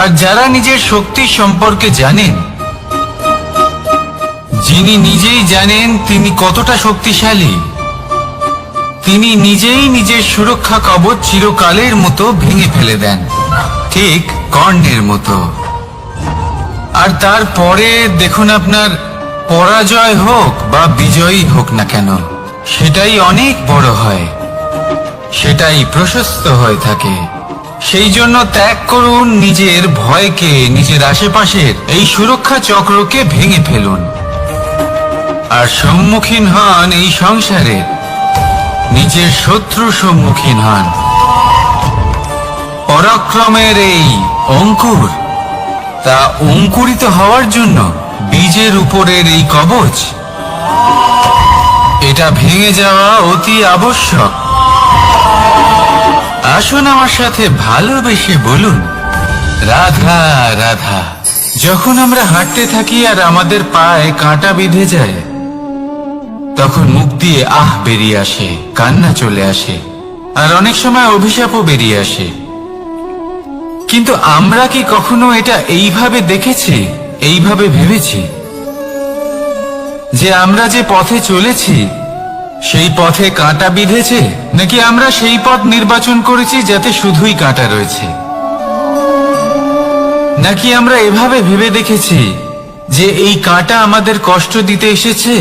আর যারা নিজের শক্তি সম্পর্কে জানেন, যিনি নিজেই জানেন তিনি কতটা শক্তিশালী, তিনি নিজেই নিজের সুরক্ষা কবচ চিরকালের মতো ভেঙে ফেলে দেন, ঠিক কর্ণের মতো। আর তারপরে দেখুন, আপনার পরাজয় হোক বা বিজয়ী হোক না কেন, সেটাই অনেক বড় হয়। সেটাই প্রশস্ত হয়ে থাকে। সেই জন্য ত্যাগ করুন নিজের ভয়কে, নিজের আশেপাশের এই সুরক্ষা চক্রকে ভেঙে ফেলুন, আর সম্মুখীন হন এই সংসারে নিজের শত্রু সম্মুখীন হন। পরাক্রমের এই অঙ্কুর, তা অঙ্কুরিত হওয়ার জন্য বীজের উপরের এই কবচ, এটা ভেঙে যাওয়া অতি আবশ্যক। আসুন আমার সাথে ভালোবেসে বলুন, রাধা রাধা। যখন আমরা হাঁটতে থাকি আর আমাদের পায়ে কাঁটা বিঁধে যায়, তখন মুখ দিয়ে আহ বেরিয়ে আসে, কান্না চলে আসে, আর অনেক সময় অভিশাপও বেরিয়ে আসে। কিন্তু আমরা কি কখনো এটা এইভাবে দেখেছি, এইভাবে ভেবেছি যে আমরা যে পথে চলেছি সেই পথে কাঁটা বিঁধেছে, নাকি আমরা সেই পথ নির্বাচন করেছি যাতে শুধুই কাঁটা রয়েছে? নাকি আমরা এভাবে ভেবে দেখেছি যে এই কাঁটা আমাদের কষ্ট দিতে এসেছে,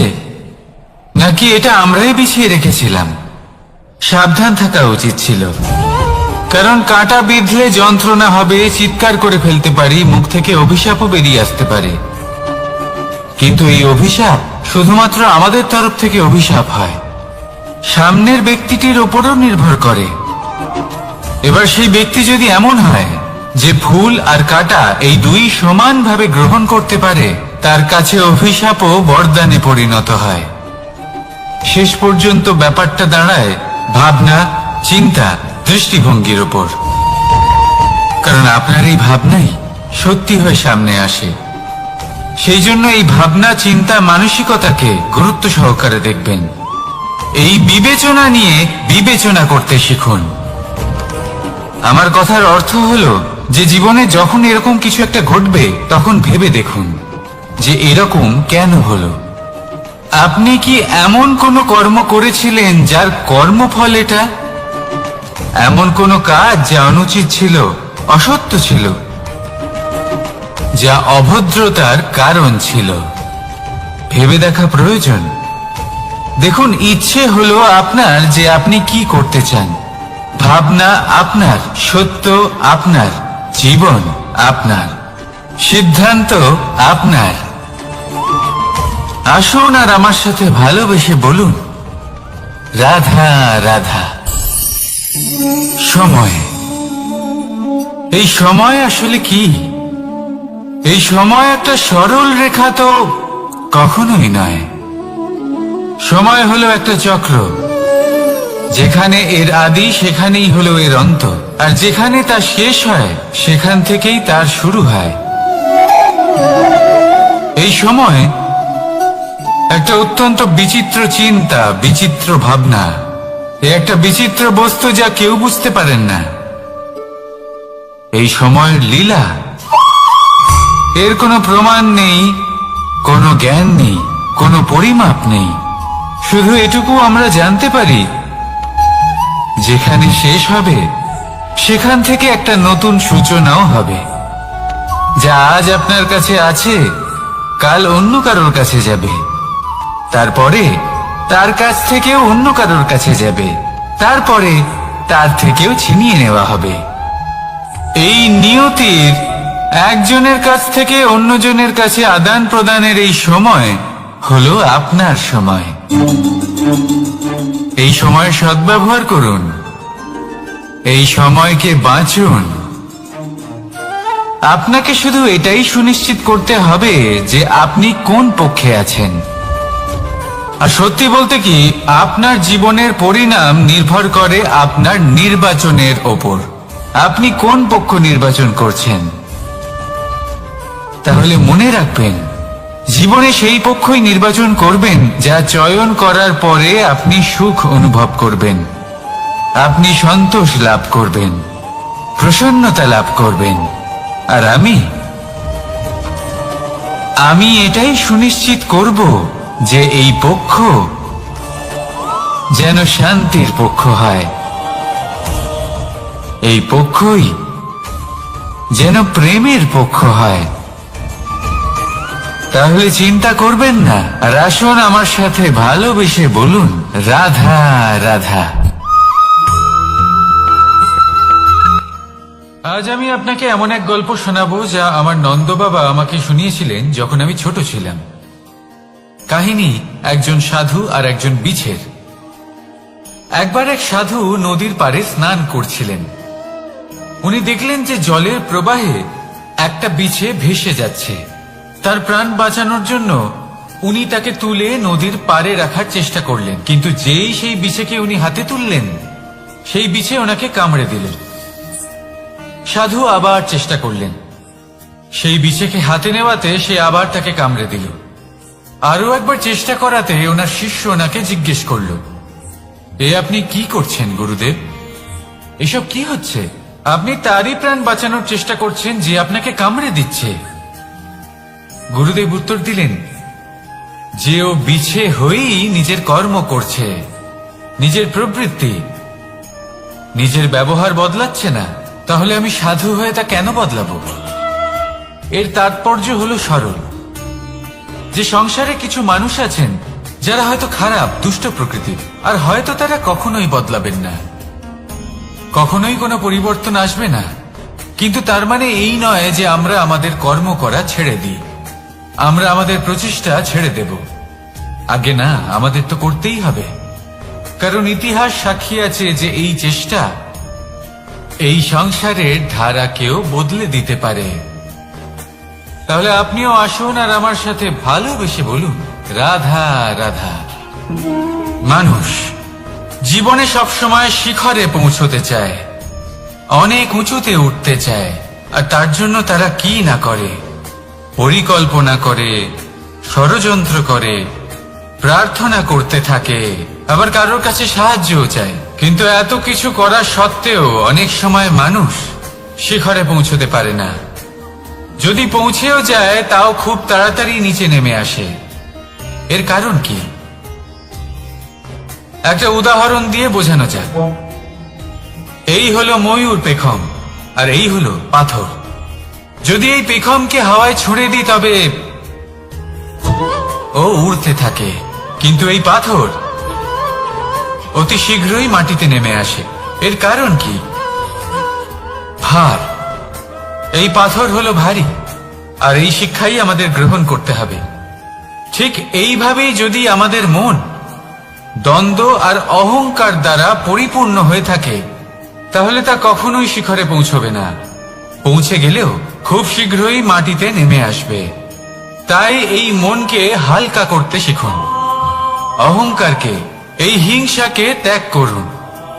নাকি এটা আমরাই বিছিয়ে রেখেছিলাম? সাবধান থাকা উচিত ছিল, কারণ কাঁটা বিঁধলে যন্ত্রণা হবে, চিৎকার করে ফেলতে পারি, মুখ থেকে অভিশাপও বেরিয়ে আসতে পারে। কিন্তু এই অভিশাপ শুধুমাত্র আমাদের তরফ থেকে অভিশাপ হয়, সামনের ব্যক্তিটির উপরও নির্ভর করে। এবার সেই ব্যক্তি যদি এমন হয় যে ফুল আর কাঁটা এই দুই সমানভাবে গ্রহণ করতে পারে, তার কাছে অভিশাপও বরদানে পরিণত হয়। শেষ পর্যন্ত ব্যাপারটা দাঁড়ায় ভাবনা, চিন্তা, দৃষ্টিভঙ্গির উপর। কারণ আপনার এই ভাবনাই সত্যি হয়ে সামনে আসে। সেই জন্য এই ভাবনা, চিন্তা, মানসিকতাকে গুরুত্ব সহকারে দেখবেন। এই বিবেচনা নিয়ে বিবেচনা করতে শিখুন। আমার কথার অর্থ হলো যে জীবনে যখন এরকম কিছু একটা ঘটবে, তখন ভেবে দেখুন যে এরকম কেন হলো। আপনি কি এমন কোনো কর্ম করেছিলেন যার কর্মফল এটা? এমন কোনো কাজ যা অনুচিত ছিল, অসত্য ছিল, যা অভদ্রতার কারণ ছিল? ভেবে দেখা প্রয়োজন। দেখুন, ইচ্ছে হলো আপনার যে আপনি কি করতে চান, ভাবনা আপনার, সত্য আপনার, জীবন আপনার, সিদ্ধান্ত আপনার। আসুন আর আমার সাথে ভালোবেসে বলুন, রাধা রাধা। সময়, এই সময় আসলে কি? এই সময় একটা সরল রেখা তো কখনোই নয়। সময় হলো একটা চক্র, যেখানে এর আদি সেখানেই হলো এর অন্ত, আর যেখানে তা শেষ হয় সেখান থেকেই তার শুরু হয়। এই সময় একটা অত্যন্ত বিচিত্র চিন্তা, বিচিত্র ভাবনা, একটা বিচিত্র বস্তু যা কেউ বুঝতে পারেন না। এই সময়ের লীলা, এর কোনো প্রমাণ নেই, কোনো জ্ঞান নেই, কোনো পরিমাপ নেই। শুধু এটুকু আমরা জানতে পারি, যেখানে শেষ হবে সেখান থেকে একটা নতুন সূচনাও হবে। যা আজ আপনার কাছে আছে, কাল অন্য কারোর কাছে যাবে, তারপরে তার কাছ থেকেও অন্য কারোর কাছে যাবে, তারপরে তার থেকেও ছিনিয়ে নেওয়া হবে। এই নিয়তির একজনের কাছ থেকে অন্যজনের কাছে আদান প্রদানের এই সময় হলো আপনার সময়। এই সময় সদ্ব্যবহার করুন, এই সময়কে বাঁচুন। আপনাকে শুধু এটাই সুনিশ্চিত করতে হবে যে আপনি কোন পক্ষে আছেন। আর সত্যি বলতে কি, আপনার জীবনের পরিণাম নির্ভর করে আপনার নির্বাচনের ওপর। আপনি কোন পক্ষ নির্বাচন করছেন? তাহলে মনে রাখবেন, জীবনে সেই পক্ষই নির্বাচন করবেন যা চয়ন করার পরে আপনি সুখ অনুভব করবেন, আপনি সন্তোষ লাভ করবেন, প্রসন্নতা লাভ করবেন। আর আমি এটাই সুনিশ্চিত করব যে এই পক্ষ যেন শান্তির পক্ষ হয়, এই পক্ষই যেন প্রেমের পক্ষ হয়। তাহলে চিন্তা করবেন না, আর আসুন আমার সাথে ভালোবেসে বলুন, রাধা রাধা। আজ আমি আপনাকে এমন এক গল্প শোনাবো যা আমার নন্দ বাবা আমাকে শুনিয়েছিলেন যখন আমি ছোট ছিলাম। কাহিনী একজন সাধু আর একজন বিছের। একবার এক সাধু নদীর পাড়ে স্নান করছিলেন। উনি দেখলেন যে জলের প্রবাহে একটা বিছে ভেসে যাচ্ছে। তার প্রাণ বাঁচানোর জন্য উনি তাকে তুলে নদীর পাড়ে রাখার চেষ্টা করলেন, কিন্তু যেই সেই বিছেকে উনি হাতে তুললেন, সেই বিছে ওনাকে কামড়ে দিল। সাধু আবার চেষ্টা করলেন, সেই বিছেকে হাতে নেওয়াতে সে আবার তাকে কামড়ে দিল। আরো একবার চেষ্টা করাতে ওনার শিষ্য ওনাকে জিজ্ঞেস করল, এ আপনি কি করছেন গুরুদেব? এসব কি হচ্ছে? আপনি তারই প্রাণ বাঁচানোর চেষ্টা করছেন যে আপনাকে কামড়ে দিচ্ছে। গুরুদেব উত্তর দিলেন যে ও বিছে হয়েই নিজের কর্ম করছে, নিজের প্রবৃত্তি, নিজের ব্যবহার বদলাচ্ছে না। তাহলে আমি সাধু হয়ে তা কেন বদলাবো? এর তাৎপর্য হলো সরল, যে সংসারে কিছু মানুষ আছেন যারা হয়তো খারাপ, দুষ্ট প্রকৃতির, আর হয়তো তারা কখনোই বদলাবেন না, কখনোই কোনো পরিবর্তন আসবে না। কিন্তু তার মানে এই নয় যে আমরা আমাদের কর্ম করা ছেড়ে দিই, আমরা আমাদের প্রচেষ্টা ছেড়ে দেব। আগে না, আমাদের তো করতেই হবে, কারণ ইতিহাস সাক্ষী আছে যে এই চেষ্টা এই সংসারের ধারাকেও বদলে দিতে পারে। তাহলে আপনিও আসুন আর আমার সাথে ভালোবেসে বলুন, রাধা রাধা। মানুষ জীবনে সবসময় শিখরে পৌঁছতে চায়, অনেক উঁচুতে উঠতে চায়, আর তার জন্য তারা কি না করে, পরিকল্পনা করে, ষড়যন্ত্র করে, প্রার্থনা করতে থাকে, আবার কারোর কাছে সাহায্যও চায়। কিন্তু এত কিছু করা সত্ত্বেও অনেক সময় মানুষ শিখরে পৌঁছতে পারে না। যদি পৌঁছেও যায় তাও খুব তাড়াতাড়ি নিচে নেমে আসে। এর কারণ কি? একটা উদাহরণ দিয়ে বোঝানো যাক। এই হলো ময়ূর পেখম, আর এই হলো পাথর। যদি এই পেখমকে হাওয়ায় ছুঁড়ে দিই তবে ও উড়তে থাকে, কিন্তু এই পাথর অতি শীঘ্রই মাটিতে নেমে আসে। এর কারণ কি? ভার। এই পাথর হলো ভারী, আর এই শিক্ষাই আমাদের গ্রহণ করতে হবে। ঠিক এইভাবেই যদি আমাদের মন দ্বন্দ্ব আর অহংকার দ্বারা পরিপূর্ণ হয়ে থাকে, তাহলে তা কখনোই শিখরে পৌঁছবে না। পৌঁছে গেলেও খুব শীঘ্রই মাটিতে নেমে আসবে। তাই এই মনকে হালকা করতে শিখুন, অহংকারকে, এই হিংসাকে ত্যাগ করুন।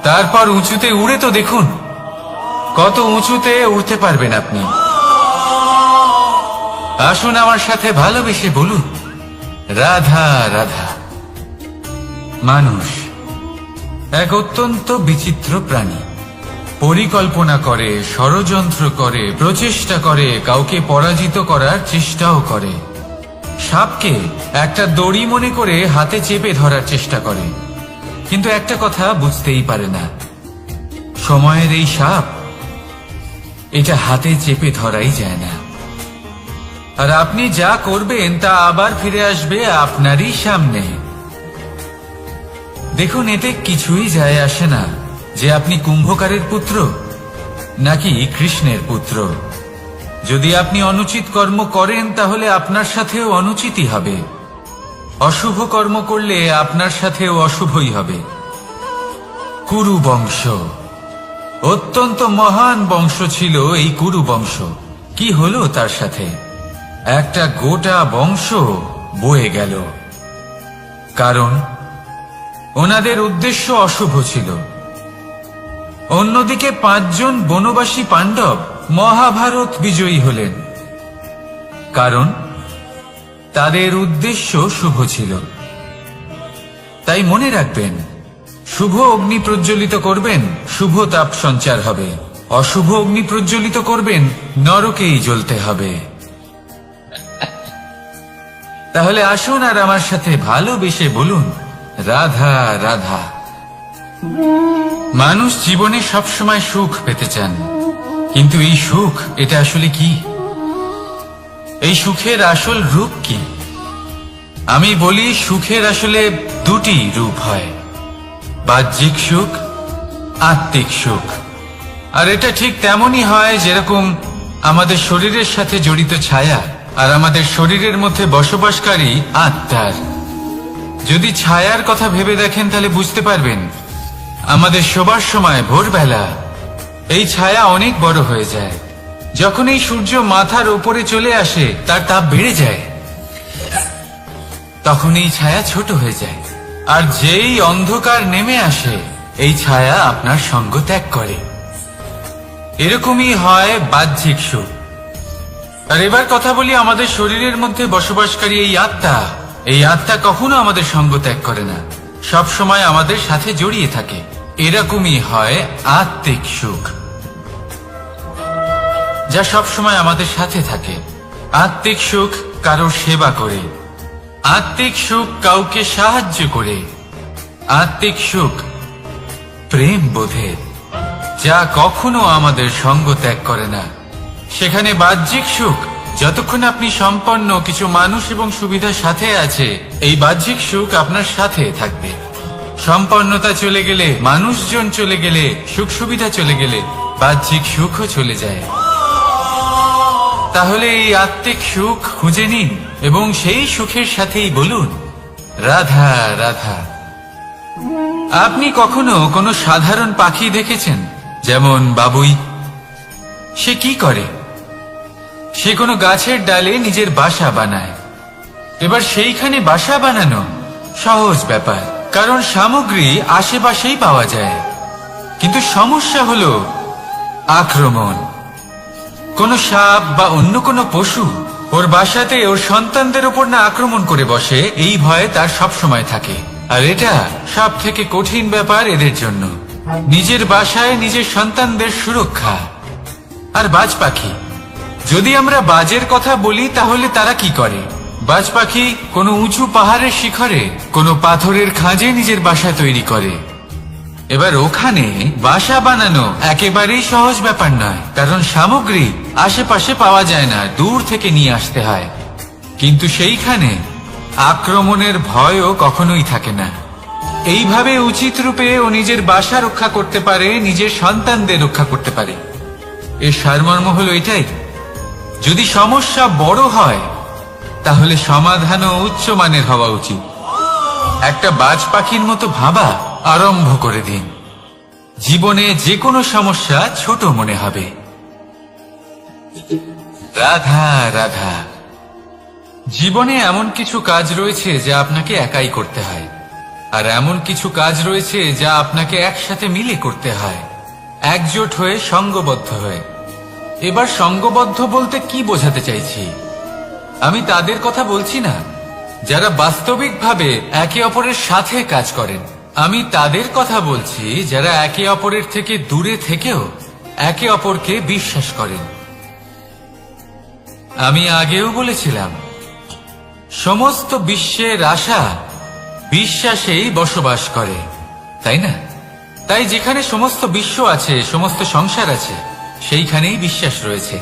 তারপর উঁচুতে উড়ে তো দেখুন কত উঁচুতে উঠতে পারবেন আপনি। আসুন আমার সাথে ভালোবেসে বলুন, রাধা রাধা। মানুষ এক অত্যন্ত বিচিত্র প্রাণী। পরিকল্পনা করে, ষড়যন্ত্র করে, প্রচেষ্টা করে, কাউকে পরাজিত করার চেষ্টাও করে। সাপকে একটা দড়ি মনে করে হাতে চেপে ধরার চেষ্টা করে, কিন্তু একটা কথা বুঝতেই পারে না, সময়ের এই সাপ এটা হাতে চেপে ধরাই যায় না। আর আপনি যা করবেন তা আবার ফিরে আসবে আপনারই সামনে। দেখুন, এতে কিছুই যায় আসে না যে আপনি কুম্ভকারের পুত্র নাকি কৃষ্ণের পুত্র। যদি আপনি অনুচিত কর্ম করেন তাহলে আপনার সাথেও অনুচিতই হবে। অশুভ কর্ম করলে আপনার সাথেও অশুভই হবে। কুরু বংশ অত্যন্ত মহান বংশ ছিল। এই কুরু বংশ কি হলো তার সাথে? একটা গোটা বংশ বয়ে গেল, কারণ ওনাদের উদ্দেশ্য অশুভ ছিল। অন্যদিকে 5 জন বনবাসী পাণ্ডব মহাভারত বিজয়ী হলেন, কারণ তাদের উদ্দেশ্য শুভ ছিল। তাই মনে রাখবেন, শুভ অগ্নি প্রজ্বলিত করবেন, শুভ তাপ সঞ্চার হবে। অশুভ অগ্নি প্রজ্বলিত করবেন, নরকেই জ্বলতে হবে। তাহলে আসুন আর আমার সাথে ভালোবেসে বলুন, রাধা রাধা। মানুষ জীবনে সবসময় সুখ পেতে চান, কিন্তু এই সুখ এটা আসলে কি? এই সুখের আসল রূপ কি? আমি বলি, সুখের আসলে 2টি রূপ হয়, বাহ্যিক সুখ, আত্মিক সুখ। আর এটা ঠিক তেমনই হয় যেরকম আমাদের শরীরের সাথে জড়িত ছায়া আর আমাদের শরীরের মধ্যে বসবাসকারী আত্মার। যদি ছায়ার কথা ভেবে দেখেন তাহলে বুঝতে পারবেন আমাদের শোবার সময় ভোরবেলা এই ছায়া অনেক বড় হয়ে যায়। যখন এই সূর্য মাথার উপরে চলে আসে তার তাপ বেড়ে যায়, তখন এই ছায়া ছোট হয়ে যায়। আর যেই অন্ধকার নেমে আসে এই ছায়া আপনার সঙ্গ ত্যাগ করে। এরকমই হয় বাহ্যিক সুখ। আর এবার কথা বলি আমাদের শরীরের মধ্যে বসবাসকারী এই আত্মা। এই আত্মা কখনো আমাদের সঙ্গ ত্যাগ করে না, সব সময় আমাদের সাথে জড়িয়ে থাকে। এরকমই হয় আত্মিক সুখ, যা সব সময় আমাদের সাথে থাকে। আত্মিক সুখ কারোর সেবা করে, আত্মিক সুখ কাউকে সাহায্য করে, আত্মিক সুখ প্রেম বোধের, যা কখনো আমাদের সঙ্গ ত্যাগ করে না। সেখানে বাহ্যিক সুখ, যতক্ষণ আপনি সম্পন্ন কিছু মানুষ এবং সুবিধার সাথে আছে, এই বাহ্যিক সুখ আপনার সাথে থাকবে। সম্পন্নতা চলে গেলে, মানুষজন চলে গেলে, সুখ সুবিধা চলে গেলে বাহ্যিক সুখও চলে যায়। তাহলে এই আত্মিক সুখ খুঁজে নিন এবং সেই সুখের সাথেই বলুন রাধা রাধা। আপনি কখনো কোনো সাধারণ পাখি দেখেছেন? যেমন বাবুই। সে কি করে? সে কোনো গাছের ডালে নিজের বাসা বানায়। এবার সেইখানে বাসা বানানো সহজ ব্যাপার, কারণ সামগ্রী আশেপাশেই পাওয়া যায়। কিন্তু সমস্যা হলো আক্রমণ। কোনো সাপ বা অন্য কোনো পশু ওর বাসাতে ওর সন্তানদের উপর না আক্রমণ করে বসে, এই ভয় তার সব সময় থাকে। আর এটা সব থেকে কঠিন ব্যাপার এদের জন্য, নিজের বাসায় নিজের সন্তানদের সুরক্ষা। আর বাজ পাখি, যদি আমরা বাজের কথা বলি তাহলে তারা কি করে? বাজ পাখি কোনো উঁচু পাহাড়ের শিখরে, কোনো পাথরের খাঁজে নিজের বাসা তৈরি করে। এবার ওখানে বাসা বানানো একেবারেই সহজ ব্যাপার নয়, কারণ সামগ্রী আশেপাশে পাওয়া যায় না, দূর থেকে নিয়ে আসতে হয়। কিন্তু সেইখানে আক্রমণের ভয়ও কখনোই থাকে না। এইভাবে উচিত রূপে ও নিজের বাসা রক্ষা করতে পারে, নিজের সন্তানদের রক্ষা করতে পারে। এর সারমর্ম হলো এটাই, যদি সমস্যা বড় হয় তাহলে সমাধানও উচ্চমানের হওয়া উচিত। একটা বাজ পাখির মতো ভাবা আরম্ভ করে দিন। জীবনে যে কোনো সমস্যা ছোট মনে হবে। রাধা রাধা। জীবনে এমন কিছু কাজ রয়েছে যা আপনাকে একাই করতে হয়, আর এমন কিছু কাজ রয়েছে যা আপনাকে একসাথে মিলে করতে হয়, একজোট হয়ে, সঙ্গবদ্ধ হয়ে। এবার সঙ্গবদ্ধ বলতে কি বোঝাতে চাইছি? আমি তাদের কথা বলছি না যারা বাস্তবিকভাবে একে অপরের সাথে কাজ করেন। আমি তাদের কথা বলছি যারা একে অপরের থেকে দূরে থেকেও একে অপরকে বিশ্বাস করেন। আমি আগেও বলেছিলাম, সমস্ত বিশ্বের আশা বিশ্বাসেই বসবাস করে, তাই না? তাই যেখানে সমস্ত বিশ্ব আছে, সমস্ত সংসার আছে, সেইখানেই বিশ্বাস রয়েছে।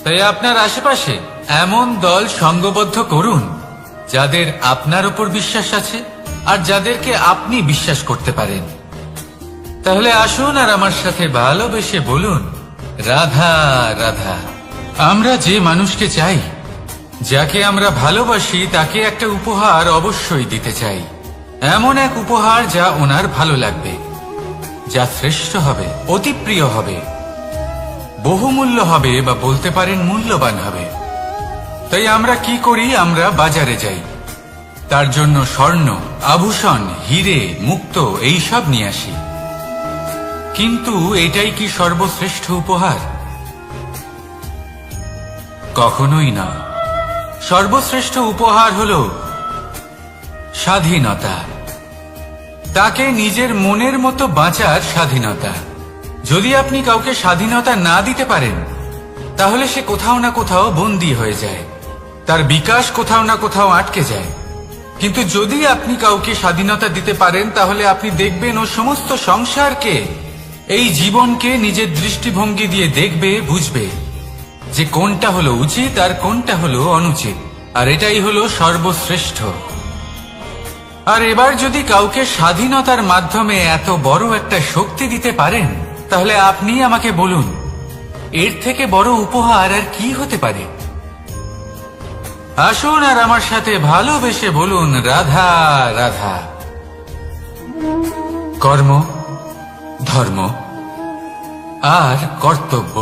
তাই আপনার আশেপাশে এমন দল সঙ্গবদ্ধ করুন যাদের আপনার উপর বিশ্বাস আছে আর যাদেরকে আপনি বিশ্বাস করতে পারেন। তাহলে আসুন আর আমার সাথে ভালোবেসে বলুন রাধা রাধা। আমরা যে মানুষকে চাই, যাকে আমরা ভালোবাসি, তাকে একটা উপহার অবশ্যই দিতে চাই। এমন এক উপহার যা ওনার ভালো লাগবে, যা শ্রেষ্ঠ হবে, অতি প্রিয় হবে, বহুমূল্য হবে, বা বলতে পারেন মূল্যবান হবে। তাই আমরা কি করি? আমরা বাজারে যাই, তার জন্য স্বর্ণ, আভূষণ, হিরে, মুক্তো এইসব নিয়ে আসি। কিন্তু এটাই কি সর্বশ্রেষ্ঠ উপহার? কখনোই না। সর্বশ্রেষ্ঠ উপহার হলো স্বাধীনতা, তাকে নিজের মনের মতো বাঁচার স্বাধীনতা। যদি আপনি কাউকে স্বাধীনতা না দিতে পারেন, তাহলে সে কোথাও না কোথাও বন্দী হয়ে যায়, তার বিকাশ কোথাও না কোথাও আটকে যায়। কিন্তু যদি আপনি কাউকে স্বাধীনতা দিতে পারেন, তাহলে আপনি দেখবেন ও সমস্ত সংসারকে, এই জীবনকে নিজের দৃষ্টিভঙ্গি দিয়ে দেখবে, বুঝবে যে কোনটা হলো উচিত আর কোনটা হলো অনুচিত। আর এটাই হলো সর্বশ্রেষ্ঠ। আর এবার যদি কাউকে স্বাধীনতার মাধ্যমে এত বড় একটা শক্তি দিতে পারেন, তাহলে আপনি আমাকে বলুন, এর থেকে বড় উপহার আর কি হতে পারে? আসুন আর আমার সাথে ভালোবেসে বলুন, রাধা রাধা। কর্ম, ধর্ম আর কর্তব্য,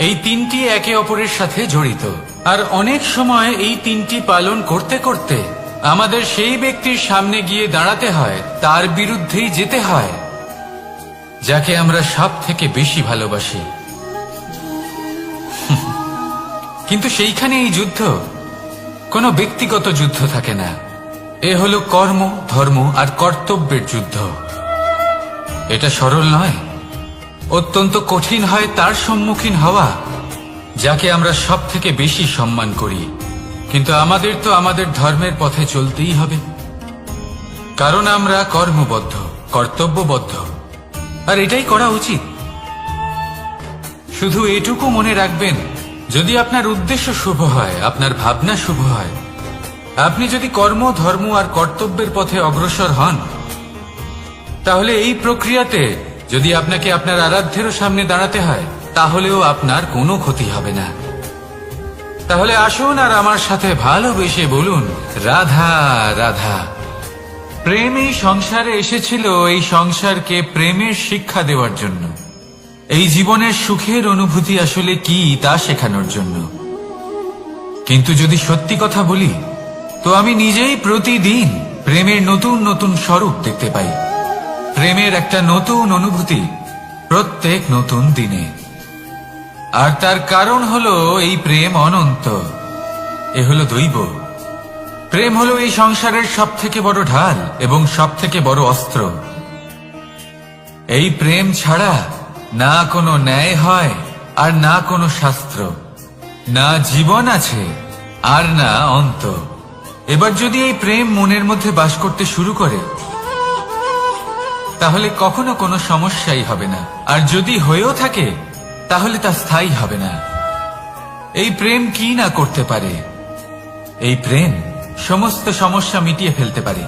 এই তিনটি একে অপরের সাথে জড়িত। আর অনেক সময় এই তিনটি পালন করতে করতে আমাদের সেই ব্যক্তির সামনে গিয়ে দাঁড়াতে হয়, তার বিরুদ্ধেই যেতে হয়, যাকে আমরা সব থেকে বেশি ভালোবাসি। কিন্তু সেইখানে এই যুদ্ধ কোনো ব্যক্তিগত যুদ্ধ থাকে না। এ হলো কর্ম, ধর্ম আর কর্তব্যের যুদ্ধ। এটা সরল নয়, অত্যন্ত কঠিন হয় তার সম্মুখীন হওয়া যাকে আমরা সব থেকে বেশি সম্মান করি। কিন্তু আমাদের তো আমাদের ধর্মের পথে চলতেই হবে, কারণ আমরা কর্মবদ্ধ, কর্তব্যবদ্ধ, আর এটাই করা উচিত। শুধু এটুকু মনে রাখবেন, যদি আপনার উদ্দেশ্য শুভ হয়, আপনার ভাবনা শুভ হয়, আপনি যদি কর্ম, ধর্ম আর কর্তব্যের পথে অগ্রসর হন, তাহলে এই প্রক্রিয়াতে যদি আপনাকে আপনার আরাধ্যেরও সামনে দাঁড়াতে হয়, তাহলেও আপনার কোনো ক্ষতি হবে না। তাহলে আসুন আর আমার সাথে ভালোবেসে বলুন, রাধা রাধা। প্রেম এই সংসারে এসেছিল এই সংসারকে প্রেমের শিক্ষা দেওয়ার জন্য, এই জীবনের সুখের অনুভূতি আসলে কি তা শেখানোর জন্য। কিন্তু যদি সত্যি কথা বলি, তো আমি নিজেই প্রতিদিন প্রেমের নতুন নতুন স্বরূপ দেখতে পাই, প্রেমের একটা নতুন অনুভূতি প্রত্যেক নতুন দিনে। আর তার কারণ হলো এই প্রেম অনন্ত, এ হলো দৈব। প্রেম হলো এই সংসারের সব থেকে বড় ঢাল এবং সব থেকে বড় অস্ত্র। এই প্রেম ছাড়া না কোনো ন্যায় হয় আর না কোনো শাস্ত্র, না জীবন আছে আর না অন্ত। এবার যদি এই প্রেম মনের মধ্যে বাস করতে শুরু করে, তাহলে কখনো কোনো সমস্যাই হবে না, আর যদি হয়েও থাকে তাহলে তা স্থায়ী হবে না। এই প্রেম কি না করতে পারে? এই প্রেম সমস্ত সমস্যা মিটিয়ে ফেলতে পারে,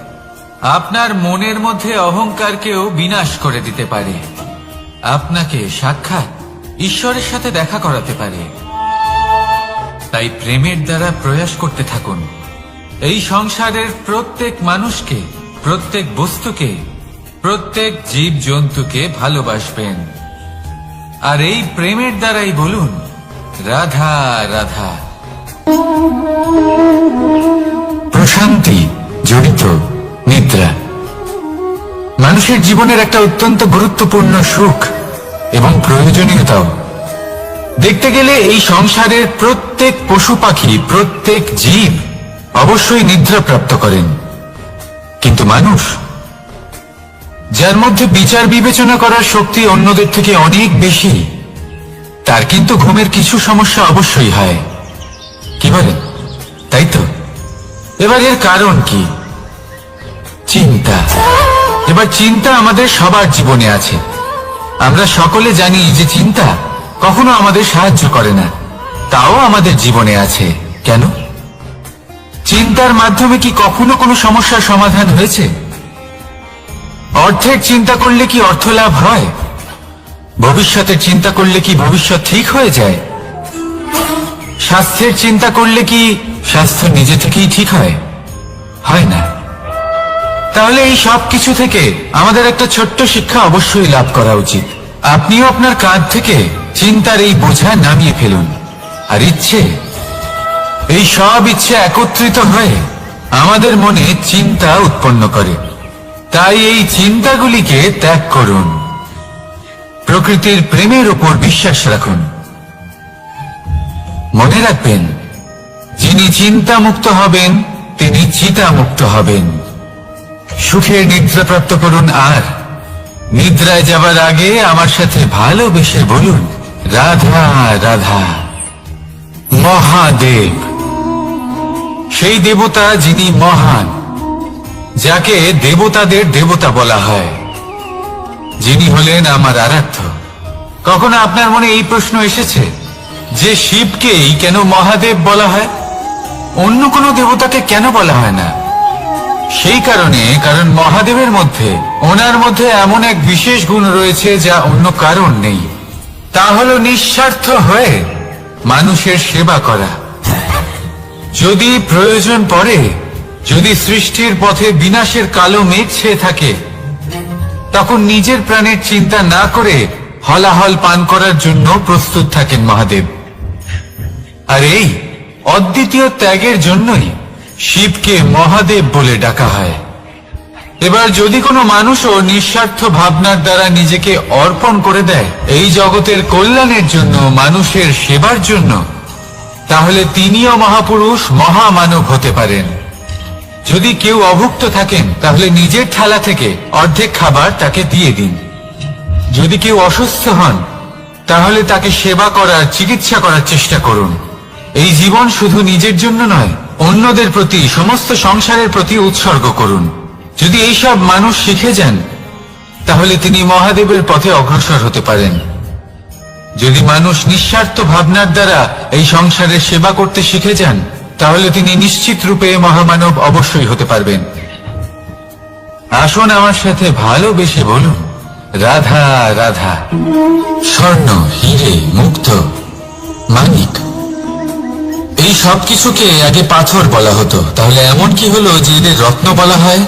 আপনার মনের মধ্যে অহংকারকেও বিনাশ করে দিতে পারে, আপনাকে সাক্ষাৎ ঈশ্বরের সাথে দেখা করাতে পারে। তাই প্রেমের দ্বারা প্রয়াস করতে থাকুন, এই সংসারের প্রত্যেক মানুষকে, প্রত্যেক বস্তুকে, প্রত্যেক জীব জন্তুকে ভালোবাসবেন। আর এই প্রেমের দ্বারাই বলুন, রাধা রাধা। প্রশান্তি জড়িত নিদ্রা মানুষের জীবনের একটা অত্যন্ত গুরুত্বপূর্ণ সুখ এবং প্রয়োজনীয়তাও। দেখতে গেলে এই সংসারের প্রত্যেক পশু পাখি, প্রত্যেক জীব অবশ্যই নিদ্রা প্রাপ্ত করেন, কিন্তু মানুষ, যার মধ্যে বিচার বিবেচনা করার শক্তি অন্যদের থেকে অনেক বেশি, তার কিন্তু ঘুমের কিছু সমস্যা অবশ্যই হয়। কি বলেন? তাই তো। এবার এর কারণ কি? চিন্তা। এবার চিন্তা আমাদের সবার জীবনে আছে। আমরা সকলে জানি যে চিন্তা কখনো আমাদের সাহায্য করে না, তাও আমাদের জীবনে আছে। কেন? চিন্তার মাধ্যমে কি কখনো কোনো সমস্যার সমাধান হয়েছে? অর্থের চিন্তা করলে কি অর্থ লাভ হয়? ভবিষ্যতের চিন্তা করলে কি ভবিষ্যৎ ঠিক হয়ে যায়? স্বাস্থ্যের চিন্তা করলে কি স্বাস্থ্য নিজে থেকেই ঠিক হয়? হয় না। তাহলে এই সব কিছু থেকে আমাদের একটা ছোট্ট শিক্ষা অবশ্যই লাভ করা উচিত। আপনিও আপনার কাঁধ থেকে চিন্তার এই বোঝা নামিয়ে ফেলুন, আর ইচ্ছে, এই সব ইচ্ছে একত্রিত হয়ে আমাদের মনে চিন্তা উৎপন্ন করে। তাই এই চিন্তাগুলিকে ত্যাগ করুন, প্রকৃতির প্রেমের উপর বিশ্বাস রাখুন। মনে রাখবেন, যিনি চিন্তা মুক্ত হবেন তিনি চিতা মুক্ত হবেন। সুখের নিদ্রা প্রাপ্ত করুন, আর নিদ্রায় যাবার আগে আমার সাথে ভালোবেসে বলুন, রাধা রাধা। মহাদেব, সেই দেবতা যিনি মহান, যাকে দেবতাদের দেবতা বলা হয়, যিনি হলেন আমার আরাধ্য। কখনো আপনার মনে এই প্রশ্ন এসেছে যে শিবকেই কেন মহাদেব বলা হয়, অন্য কোনো দেবতাকে কেন বলা হয় না? সেই কারণ মহাদেবের মধ্যে ওনার মধ্যে এমন এক বিশেষ গুণ রয়েছে যা অন্য কারণ নেই, তা হলো নিঃস্বার্থ হয়ে মানুষের সেবা করা। যদি প্রয়োজন পড়ে, যদি সৃষ্টির পথে বিনাশের কালো মেঘ ছেয়ে থাকে, তখন নিজের প্রাণের চিন্তা না করে হলাহল পান করার জন্য প্রস্তুত থাকেন মহাদেব। আর এই অদ্বিতীয় ত্যাগের জন্যই শিবকে মহাদেব বলে ডাকা হয়। এবার যদি কোনো মানুষও নিঃস্বার্থ ভাবনার দ্বারা নিজেকে অর্পণ করে দেয় এই জগতের কল্যাণের জন্য, মানুষের সেবার জন্য, তাহলে তিনিও মহাপুরুষ, মহামানব হতে পারেন। যদি কেউ অভুক্ত থাকেন, তাহলে নিজের থালা থেকে অর্ধেক খাবার তাকে দিয়ে দিন। যদি কেউ অসুস্থ হন, তাহলে তাকে সেবা করার, চিকিৎসা করার চেষ্টা করুন। এই জীবন শুধু নিজের জন্য নয়, অন্যদের প্রতি, সমস্ত সংসারের প্রতি উৎসর্গ করুন। যদি এইসব মানুষ শিখে যান, তাহলে তিনি মহাদেবের পথে অগ্রসর হতে পারেন। যদি মানুষ নিঃস্বার্থ ভাবনার দ্বারা এই সংসারের সেবা করতে শিখে যান, তাহলে তিনি নিশ্চিত রূপে মহামানব অবশ্যই হতে পারবেন। আসুন আমার সাথে ভালোবেসে বলুন, রাধা রাধা। স্বর্ণ, হিরে, মুক্ত, মানিক, এই সব কিছুকে আগে পাথর বলা হতো। তাহলে এমন কি হলো যে এদের রত্ন বলা হয়?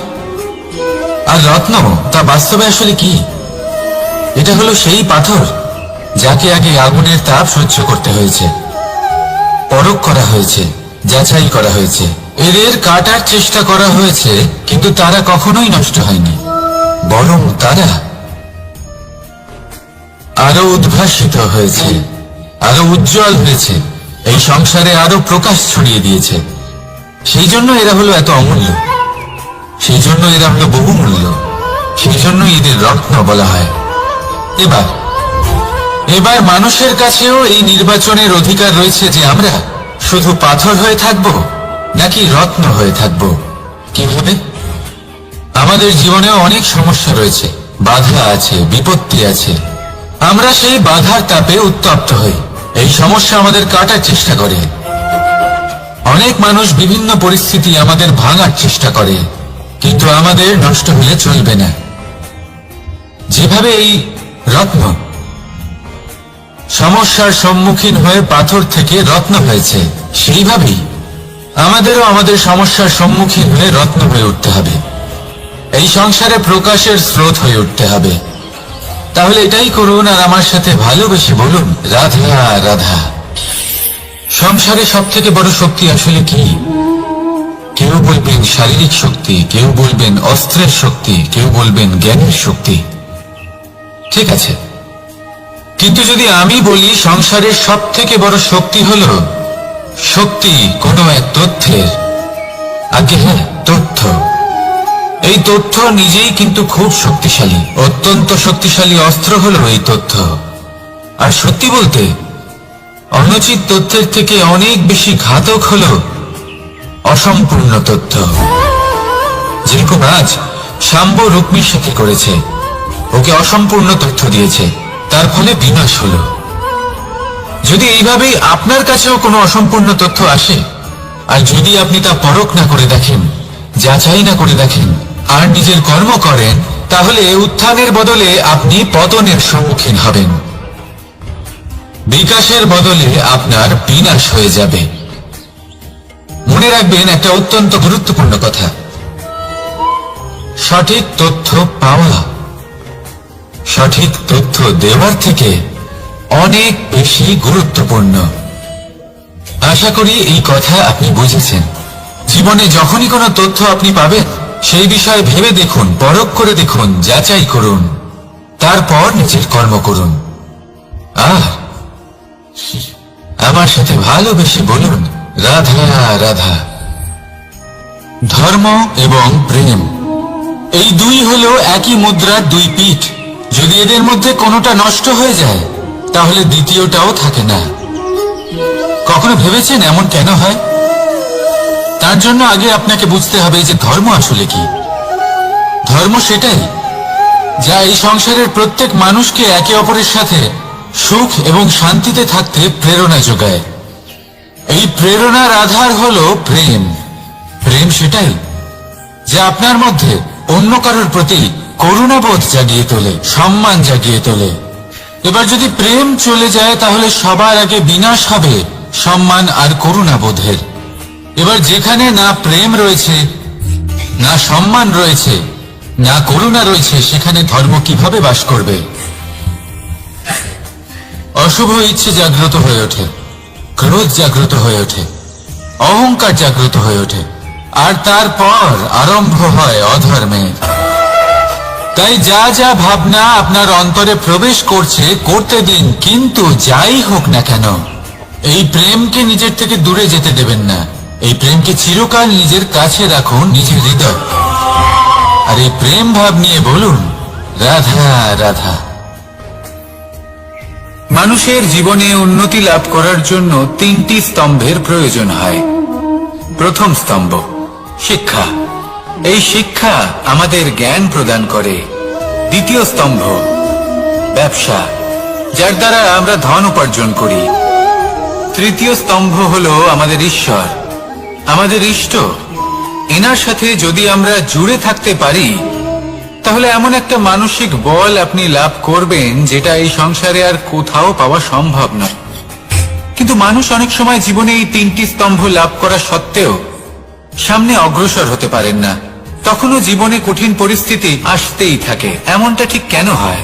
আর রত্ন তা বাস্তবে আসলে কি? এটা হলো সেই পাথর যাকে আগে আগুনের তাপ সহ্য করতে হয়েছে, পরখ করা হয়েছে, যাচাই করা হয়েছে, এদের কাটার চেষ্টা করা হয়েছে, কিন্তু তারা কখনোই নষ্ট হয়নি, বরং তারা আরো উদ্ভাসিত হয়েছে, আরো উজ্জ্বল হয়েছে, এই সংসারে আরো প্রকাশ ছড়িয়ে দিয়েছে। সেই জন্য এরা হলো এত অমূল্য, সেই জন্য এরা হলো বহুমূল্য, সেই জন্য এদের রত্ন বলা হয়। এবার মানুষের কাছেও এই নির্বাচনের অধিকার রয়েছে যে আমরা শুধু পাথর হয়ে থাকব নাকি রত্ন হয়ে থাকব। কিভাবে? আমাদের জীবনেও অনেক সমস্যা রয়েছে, বাধা আছে, বিপত্তি আছে। আমরা সেই বাধার তাপে উত্তপ্ত হই, এই সমস্যা আমাদের কাটার চেষ্টা করে। অনেক মানুষ বিভিন্ন পরিস্থিতি আমাদের ভাঙার চেষ্টা করে, কিন্তু আমাদের নষ্ট হলে চলবে না। যেভাবে এই রত্ন সমস্যার সম্মুখীন হয়ে পাথর থেকে রত্ন হয়েছে, সেইভাবেই আমাদেরও আমাদের সমস্যার সম্মুখীন হয়ে রত্ন হয়ে উঠতে হবে, এই সংসারে প্রকাশের স্রোত হয়ে উঠতে হবে। তাহলে এটাই করুন আর আমার সাথে ভালোবেসে বলুন, রাধা রাধা। সংসারে সব থেকে বড় শক্তি আসলে কি? কেউ বলবেন শারীরিক শক্তি, কেউ বলবেন অস্ত্রের শক্তি, কেউ বলবেন জ্ঞানের শক্তি। ঠিক আছে, কিন্তু যদি আমি বলি সংসারের সব থেকে বড় শক্তি হলো শক্তি কোনো এক তথ্যের, আগে হ্যাঁ, তথ্য। এই তথ্য নিজেই কিন্তু খুব শক্তিশালী, অত্যন্ত শক্তিশালী অস্ত্র হলো এই তথ্য। আর সত্যি বলতে অনুচিত তথ্যের থেকে অনেক বেশি ঘাতক হলো অসম্পূর্ণ তথ্য। যেরকম আজ শাম্ব রুক্মির সাথে করেছে, ওকে অসম্পূর্ণ তথ্য দিয়েছে, তার ফলে বিনাশ হলো। যদি এইভাবেই আপনার কাছেও কোনো অসম্পূর্ণ তথ্য আসে, আর যদি আপনি তা পরখ না করে দেখেন, যাচাই না করে দেখেন, আর নিজের কর্ম করেন, তাহলে উত্থানের বদলে আপনি পতনের সম্মুখীন হবেন, বিকাশের বদলে আপনার বিনাশ হয়ে যাবে। মনে রাখবেন একটা অত্যন্ত গুরুত্বপূর্ণ কথা, সঠিক তথ্য পাওয়া সঠিক তথ্য দেওয়ার থেকে অনেক বেশি গুরুত্বপূর্ণ। আশা করি এই কথা আপনি বুঝেছেন। জীবনে যখনই কোনো তথ্য আপনি পাবেন, সেই বিষয়ে ভেবে দেখুন, পরখ করে দেখুন, যাচাই করুন, তারপর নিজের কর্ম করুন। আমার সাথে ভালোবেসে বলুন, রাধা রাধা। ধর্ম এবং প্রেম, এই দুই হলো একই মুদ্রার দুই পিঠ। যদি এদের মধ্যে কোনোটা নষ্ট হয়ে যায়, তাহলে দ্বিতীয়টাও থাকে না। কখনো ভেবেছেন এমন কেন হয়? তার জন্য আগে আপনাকে বুঝতে হবে যে ধর্ম আসলে কি। ধর্ম সেটাই যা এই সংসারের প্রত্যেক মানুষকে একে অপরের সাথে সুখ এবং শান্তিতে থাকতে প্রেরণা যোগায়। এই প্রেরণার আধার হলো প্রেম। প্রেম সেটাই যা আপনার মধ্যে অন্য কারোর প্রতি
করুণাবোধ জাগিয়ে তোলে, সম্মান জাগিয়ে তোলে। এবার যদি প্রেম চলে যায় তাহলে সবার আগে বিনাশ হবে সম্মান আর করুণাবোধের। এবার যেখানে না প্রেম রয়েছে, না সম্মান রয়েছে, না করুণা রয়েছে, সেখানে ধর্ম কিভাবে বাস করবে? অশুভ ইচ্ছে জাগ্রত হয়ে ওঠে, ক্রোধ জাগ্রত হয়ে ওঠে, অহংকার জাগ্রত হয়ে ওঠে, আর তারপর আরম্ভ হয় অধর্মের। তাই যা যা ভাবনা আপনার অন্তরে প্রবেশ করছে করতে দিন, কিন্তু যাই হোক না কেন এই প্রেমকে নিজের থেকে দূরে যেতে দেবেন না। এই প্রেমকে চিরকাল নিজের কাছে রাখুন, নিজের হৃদয়। আর এই প্রেম ভাব নিয়ে বলুন, রাধা রাধা।
মানুষের জীবনে উন্নতি লাভ করার জন্য তিনটি স্তম্ভের প্রয়োজন হয়। প্রথম স্তম্ভ শিক্ষা। এই শিক্ষা আমাদের জ্ঞান প্রদান করে। দ্বিতীয় স্তম্ভ ব্যবসা, যার দ্বারা আমরা ধন উপার্জন করি। তৃতীয় স্তম্ভ হলো আমাদের ঈশ্বর, আমাদের ইষ্ট। এনার সাথে যদি আমরা জুড়ে থাকতে পারি তাহলে এমন একটা মানসিক বল আপনি লাভ করবেন যেটা এই সংসারে আর কোথাও পাওয়া সম্ভব নয়। কিন্তু মানুষ অনেক সময় জীবনে এই তিনটি স্তম্ভ লাভ করা সত্ত্বেও সামনে অগ্রসর হতে পারেন না। তখনও জীবনে কঠিন পরিস্থিতি আসতেই থাকে। এমনটা ঠিক কেন হয়?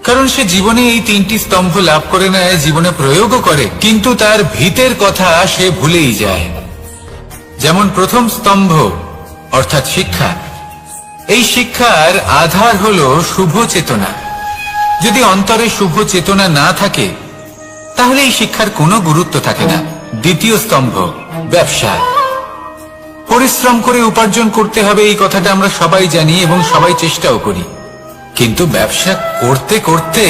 কারণ সে জীবনে এই তিনটি স্তম্ভ লাভ করে নেয়, জীবনে প্রয়োগও করে, কিন্তু তার ভিতের কথা সে ভুলেই যায়। যেমন প্রথম স্তম্ভ অর্থাৎ শিক্ষা। এই শিক্ষার আধার হলো শুভ চেতনা। যদি অন্তরে শুভ চেতনা না থাকে তাহলে এই শিক্ষার কোনো গুরুত্ব থাকে না। দ্বিতীয় স্তম্ভ ব্যবসা। পরিশ্রম করে উপার্জন করতে হবে, এই কথাটা আমরা সবাই জানি এবং সবাই চেষ্টাও করি। কিন্তু ব্যবসা করতে করতে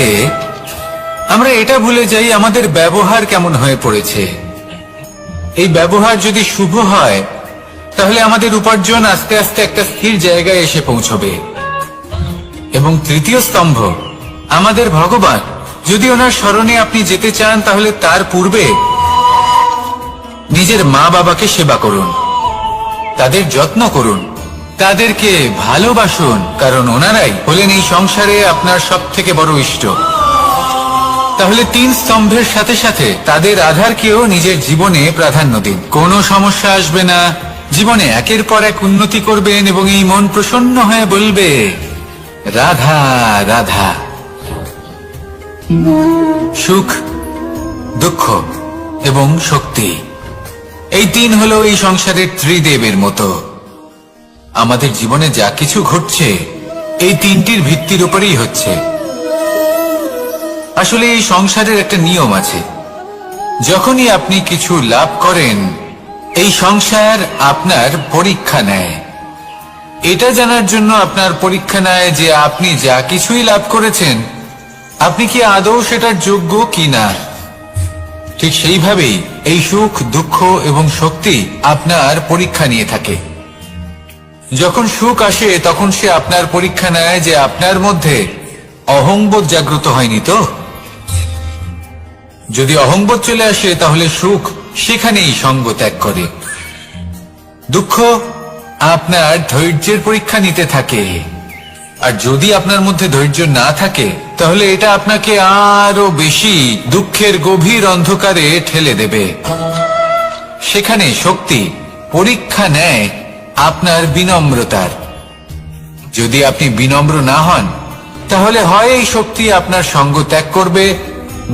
আমরা এটা ভুলে যাই আমাদের ব্যবহার কেমন হয়ে পড়েছে। এই ব্যবহার যদি শুভ হয় তাহলে আমাদের উপার্জন আস্তে আস্তে একটা স্থির জায়গায় এসে পৌঁছবে। এবং তৃতীয় স্তম্ভ আমাদের ভগবান। যদি ওনার স্মরণে আপনি যেতে চান তাহলে তার পূর্বে নিজের মা বাবাকে সেবা করুন, তাদের যত্ন করুন, তাদেরকে ভালোবাসুন, কারণ ওনারাই হলেন এই সংসারে আপনার সব থেকে বড় ইষ্ট। তাহলে তিন স্তম্ভের সাথে সাথে তাদের আধারকেও নিজের জীবনে প্রাধান্য দিন। কোনো সমস্যা আসবে না, জীবনে একের পর এক উন্নতি করবেন এবং এই মন প্রসন্ন হয়ে বলবে রাধা রাধা। সুখ, দুঃখ এবং শক্তি, এই তিন হলো এই সংসারের ত্রিদেবের মতো। আমাদের জীবনে যা কিছু ঘটছে এই তিনটির ভিত্তির উপরেই হচ্ছে। আসলে এই সংসারের একটা নিয়ম আছে, যখনই আপনি কিছু লাভ করেন এই সংসার আপনার পরীক্ষা নেয়। এটা জানার জন্য আপনার পরীক্ষা নেয় যে আপনি যা কিছুই লাভ করেছেন আপনি কি আদৌ সেটার যোগ্য কিনা। ঠিক সেইভাবেই এই সুখ, দুঃখ এবং শক্তি আপনার পরীক্ষা নিয়ে থাকে। যখন সুখ আসে তখন সে আপনার পরীক্ষা নেয় যে আপনার মধ্যে অহংবোধ জাগ্রত হয়নি তো। যদি অহংবোধ চলে আসে তাহলে সুখ সেখানেই সঙ্গ ত্যাগ করে। দুঃখ আপনার ধৈর্যের পরীক্ষা নিতে থাকে, আর যদি আপনার মধ্যে ধৈর্য না থাকে তাহলে এটা আপনাকে আরো বেশি দুঃখের গভীর অন্ধকারে ঠেলে দেবে। সেখানে শক্তি পরীক্ষা নেয় আপনার বিনম্রতার। যদি আপনি বিনম্র না হন তাহলে হয় এই শক্তি আপনার সঙ্গ ত্যাগ করবে,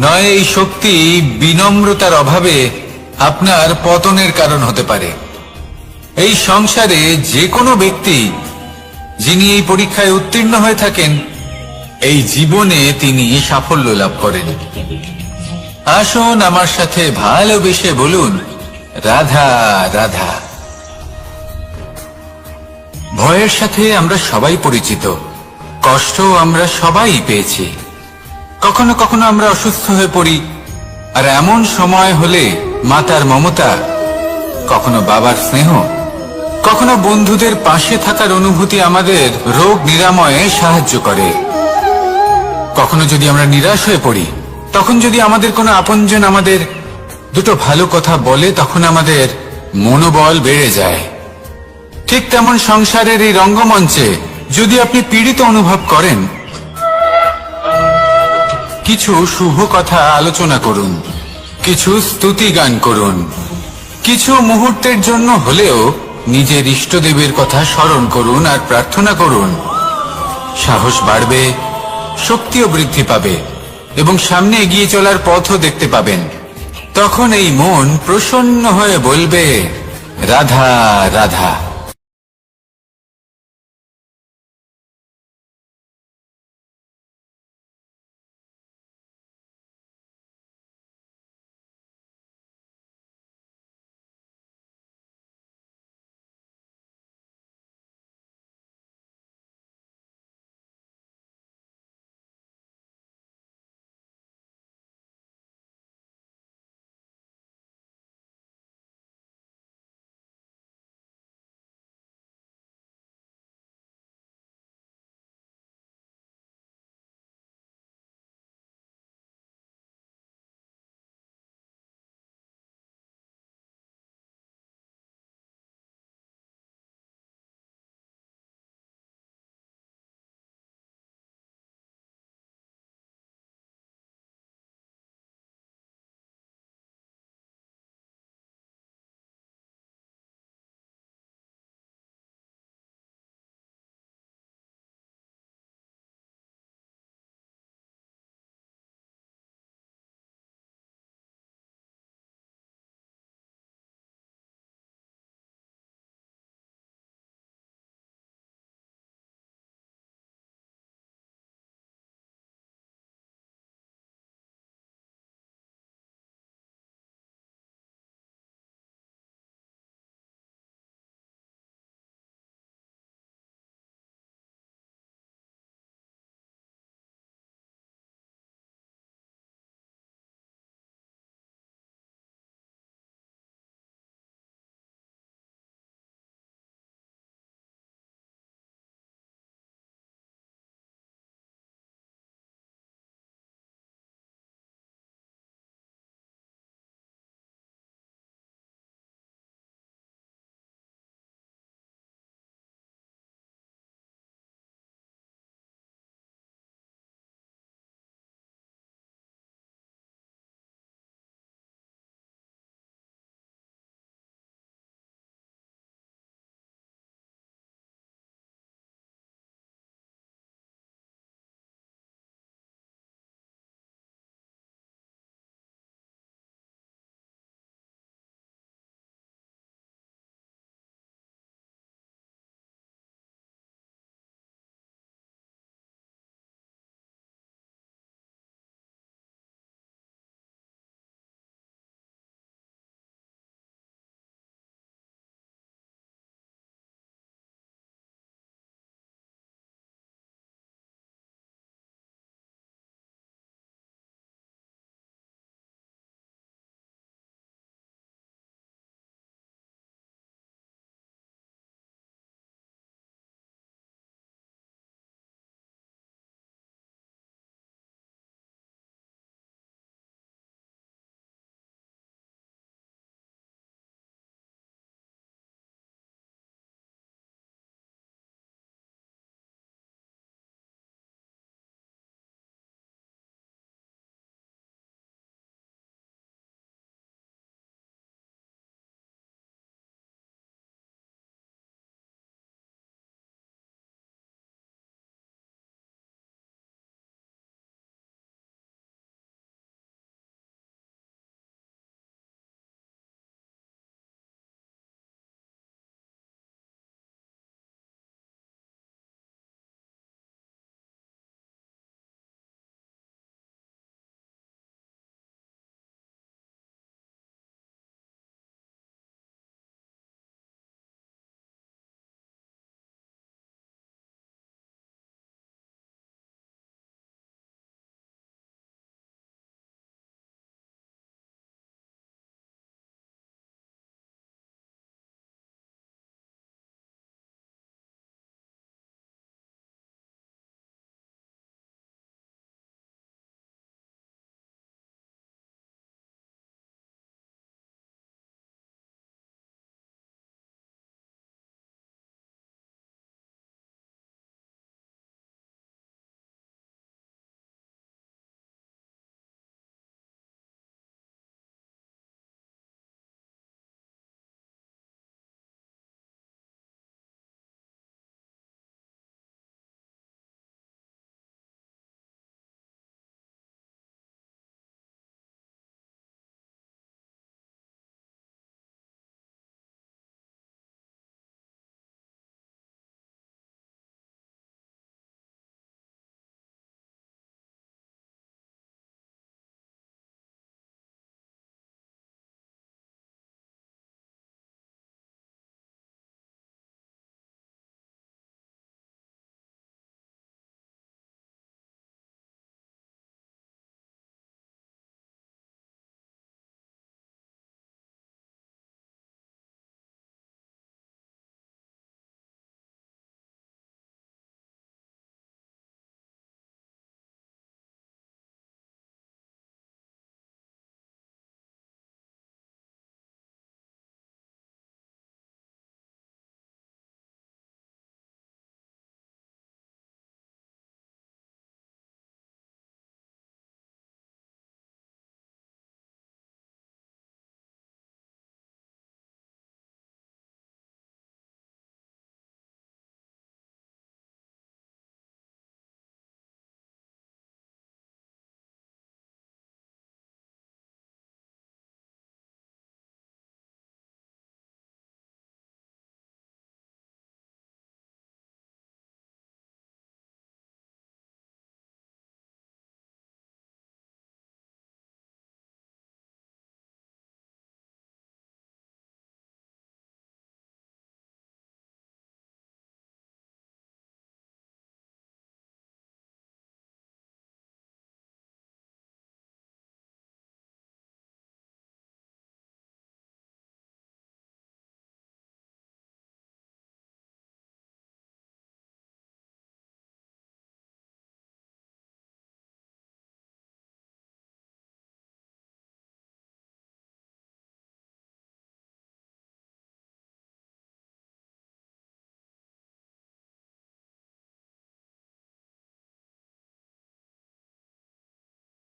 নয় এই শক্তি বিনম্রতার অভাবে আপনার পতনের কারণ হতে পারে। এই সংসারে যে কোনো ব্যক্তি যিনি এই পরীক্ষায় উত্তীর্ণ হয়ে থাকেন এই জীবনে তিনি সাফল্য লাভ করেন। আসুন আমার সাথে ভালোবেসে বলুন রাধা রাধা। ভয়ের সাথে আমরা সবাই পরিচিত, কষ্ট আমরা সবাই পেয়েছি। কখনো কখনো আমরা অসুস্থ হয়ে পড়ি, আর এমন সময় হলে মাতার মমতা, কখনো বাবার স্নেহ, কখনো বন্ধুদের পাশে থাকার অনুভূতি আমাদের রোগ নিরাময়ে সাহায্য করে। কখনো যদি আমরা নিরাশ হয়ে পড়ি, তখন যদি আমাদের কোনো আপনজন আমাদের দুটো ভালো কথা বলে তখন আমাদের মনোবল বেড়ে যায়। ঠিক তেমন সংসারের এই রঙ্গমঞ্চে যদি আপনি পীড়িত অনুভব করেন, কিছু শুভ কথা আলোচনা করুন, কিছু স্তুতি গান করুন, কিছু মুহূর্তের জন্য হলেও নিজের ইষ্টদেবের কথা স্মরণ করুন আর প্রার্থনা করুন। সাহস বাড়বে, শক্তিও বৃদ্ধি পাবে এবং সামনে এগিয়ে চলার পথও দেখতে পাবেন। তখন এই মন প্রসন্ন হয়ে বলবে, রাধা রাধা।